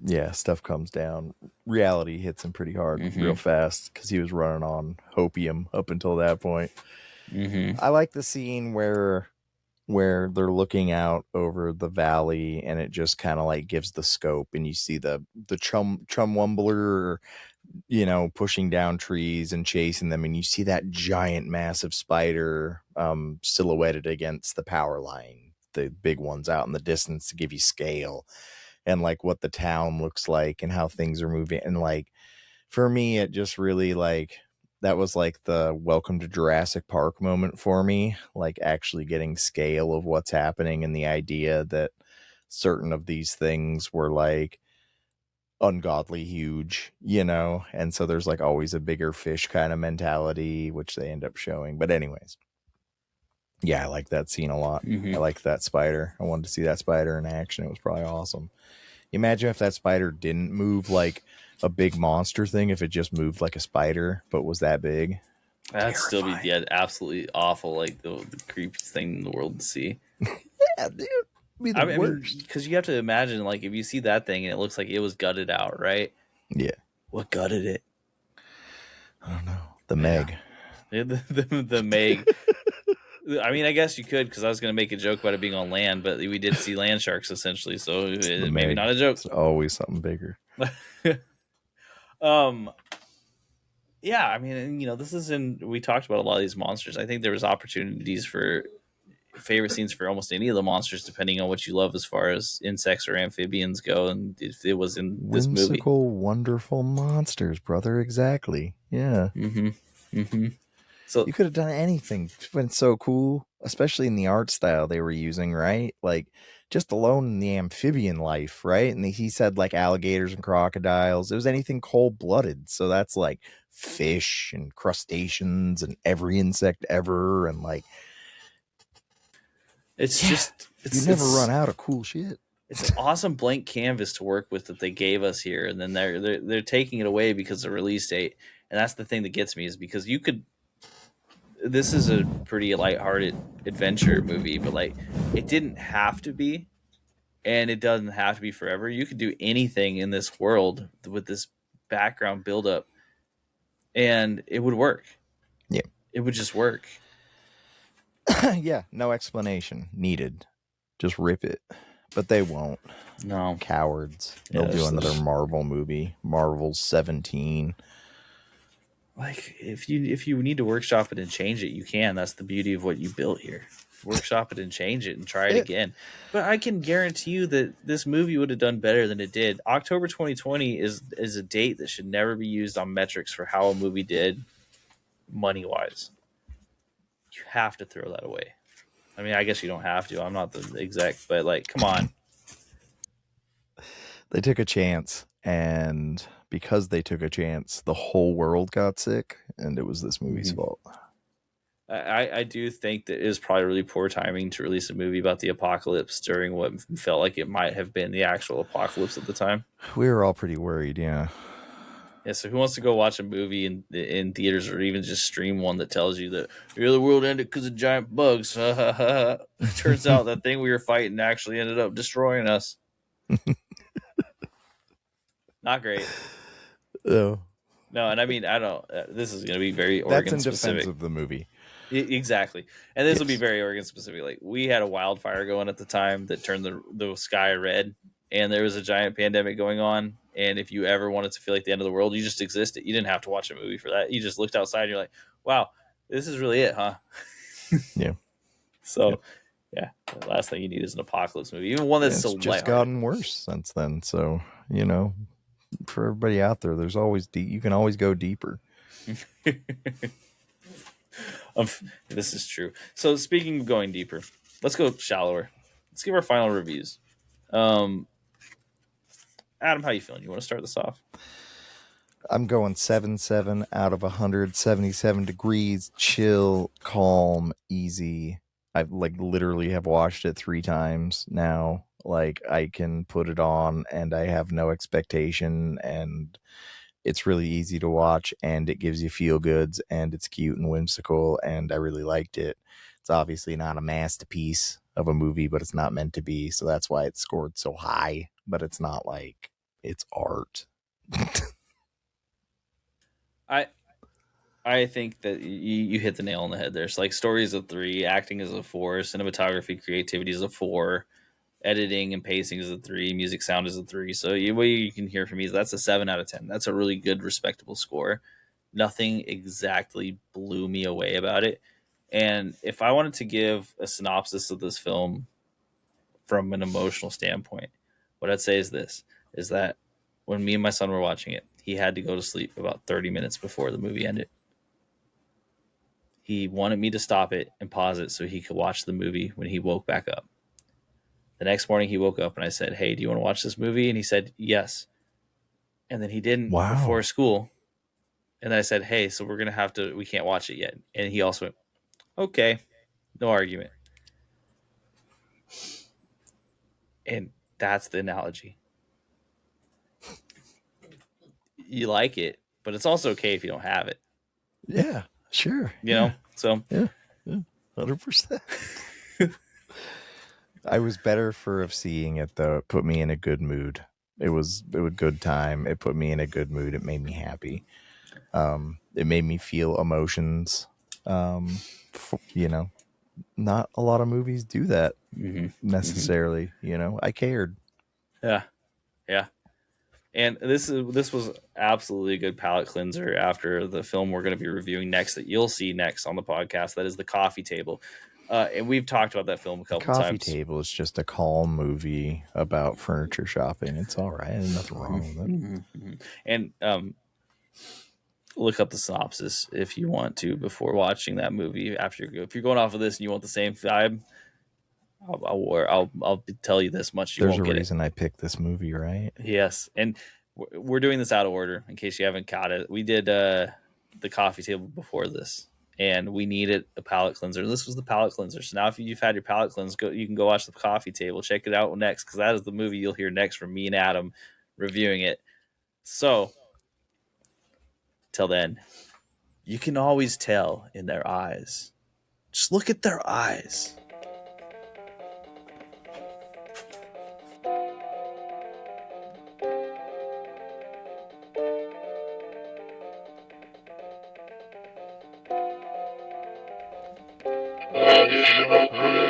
yeah, stuff comes down. Reality hits him pretty hard, real fast, because he was running on hopium up until that point. I like the scene where they're looking out over the valley, and it just kind of like gives the scope, and you see the Chumwumbler, pushing down trees and chasing them, and you see that giant, massive spider silhouetted against the power line, the big ones out in the distance to give you scale. And like what the town looks like and how things are moving. And like, for me, it just really like, that was like the welcome to Jurassic Park moment for me. Like actually getting scale of what's happening, and the idea that certain of these things were like ungodly huge, and so there's like always a bigger fish kind of mentality, which they end up showing. But anyways, yeah, I like that scene a lot. I like that spider. I wanted to see that spider in action. It was probably awesome. Imagine if that spider didn't move like a big monster thing, if it just moved like a spider, but was that big. That'd still be absolutely awful. Like the creepiest thing in the world to see. Yeah, dude. Be the worst. Because you have to imagine, like, if you see that thing and it looks like it was gutted out, right? Yeah. What gutted it? I don't know. The Meg. Yeah, the Meg. I mean, I guess you could, because I was going to make a joke about it being on land, but we did see land sharks essentially, so maybe not a joke. It's always something bigger. Yeah, I mean, this is we talked about a lot of these monsters. I think there was opportunities for favorite scenes for almost any of the monsters, depending on what you love as far as insects or amphibians go, and if it was in this movie. Whimsical, wonderful monsters, brother. Exactly. Yeah. So you could have done anything. It's been so cool, especially in the art style they were using, right? Like just alone in the amphibian life, right? And he said like alligators and crocodiles. It was anything cold-blooded. So that's like fish and crustaceans and every insect ever, and like you never run out of cool shit. It's an awesome blank canvas to work with that they gave us here, and then they're taking it away because of release date, and that's the thing that gets me, is because you could. This is a pretty lighthearted adventure movie, but like it didn't have to be, and it doesn't have to be forever. You could do anything in this world with this background buildup, and it would work. Yeah, it would just work. Yeah, no explanation needed. Just rip it. But they won't. No. Cowards. They'll do another Marvel movie. Marvel's 17. Like, if you need to workshop it and change it, you can. That's the beauty of what you built here. Workshop it and change it and try it again. But I can guarantee you that this movie would have done better than it did. October 2020 is a date that should never be used on metrics for how a movie did money-wise. You have to throw that away. I mean, I guess you don't have to. I'm not the exec, but like, come on. They took a chance, and because they took a chance, the whole world got sick, and it was this movie's fault. I do think that it is probably really poor timing to release a movie about the apocalypse during what felt like it might have been the actual apocalypse at the time. We were all pretty worried, yeah. Yeah, so who wants to go watch a movie in theaters, or even just stream one that tells you that the world ended because of giant bugs? Turns out that thing we were fighting actually ended up destroying us. Not great. No, and I mean, I don't. This is going to be very Oregon specific. That's in defense of the movie. Exactly, and this will be very Oregon specific. Like, we had a wildfire going at the time that turned the sky red, and there was a giant pandemic going on. And if you ever wanted to feel like the end of the world, you just existed. You didn't have to watch a movie for that. You just looked outside and you're like, wow, this is really it, huh? Yeah. So, yeah, the last thing you need is an apocalypse movie. Even one that's so just gotten worse since then. So, for everybody out there, there's always you can always go deeper. This is true. So, speaking of going deeper, let's go shallower. Let's give our final reviews. Adam, how you feeling? You want to start this off? I'm going 7.7 out of 100, 77 degrees, chill, calm, easy. I've literally have watched it 3 times now. Like, I can put it on and I have no expectation, and it's really easy to watch, and it gives you feel goods, and it's cute and whimsical, and I really liked it. It's obviously not a masterpiece of a movie, but it's not meant to be, so that's why it's scored so high. But it's not like it's art. I think that you hit the nail on the head there. It's like, story is a 3, acting is a 4, cinematography, creativity is a 4, editing and pacing is a 3, music sound is a 3. So what you can hear from me is that's a 7 out of 10. That's a really good, respectable score. Nothing exactly blew me away about it. And if I wanted to give a synopsis of this film from an emotional standpoint, what I'd say is this, is that when me and my son were watching it, he had to go to sleep about 30 minutes before the movie ended. He wanted me to stop it and pause it so he could watch the movie when he woke back up. The next morning he woke up and I said, hey, do you want to watch this movie? And he said, yes. And then he didn't before school. And then I said, hey, so we can't watch it yet. And he also went, okay, no argument. And that's the analogy. You like it, but it's also okay if you don't have it. Yeah, sure. You know? So yeah, 100%. I was better for seeing it though. It put me in a good mood. It was a good time. It put me in a good mood. It made me happy. It made me feel emotions. Not a lot of movies do that necessarily. I cared. Yeah. And this was absolutely a good palate cleanser after the film we're going to be reviewing next, that you'll see next on the podcast. That is The Coffee Table. And we've talked about that film a couple times. Coffee Table is just a calm movie about furniture shopping. It's all right. There's nothing wrong with it. And look up the synopsis if you want to before watching that movie. If you're going off of this and you want the same vibe, I'll tell you this much: there's a reason I picked this movie, right? Yes, and we're doing this out of order in case you haven't caught it. We did the coffee table before this, and we needed a palate cleanser. This was the palate cleanser. So now, if you've had your palate cleanse, you can go watch the coffee table. Check it out next, because that is the movie you'll hear next from me and Adam reviewing it. So, till then, you can always tell in their eyes. Just look at their eyes. Have you ever heard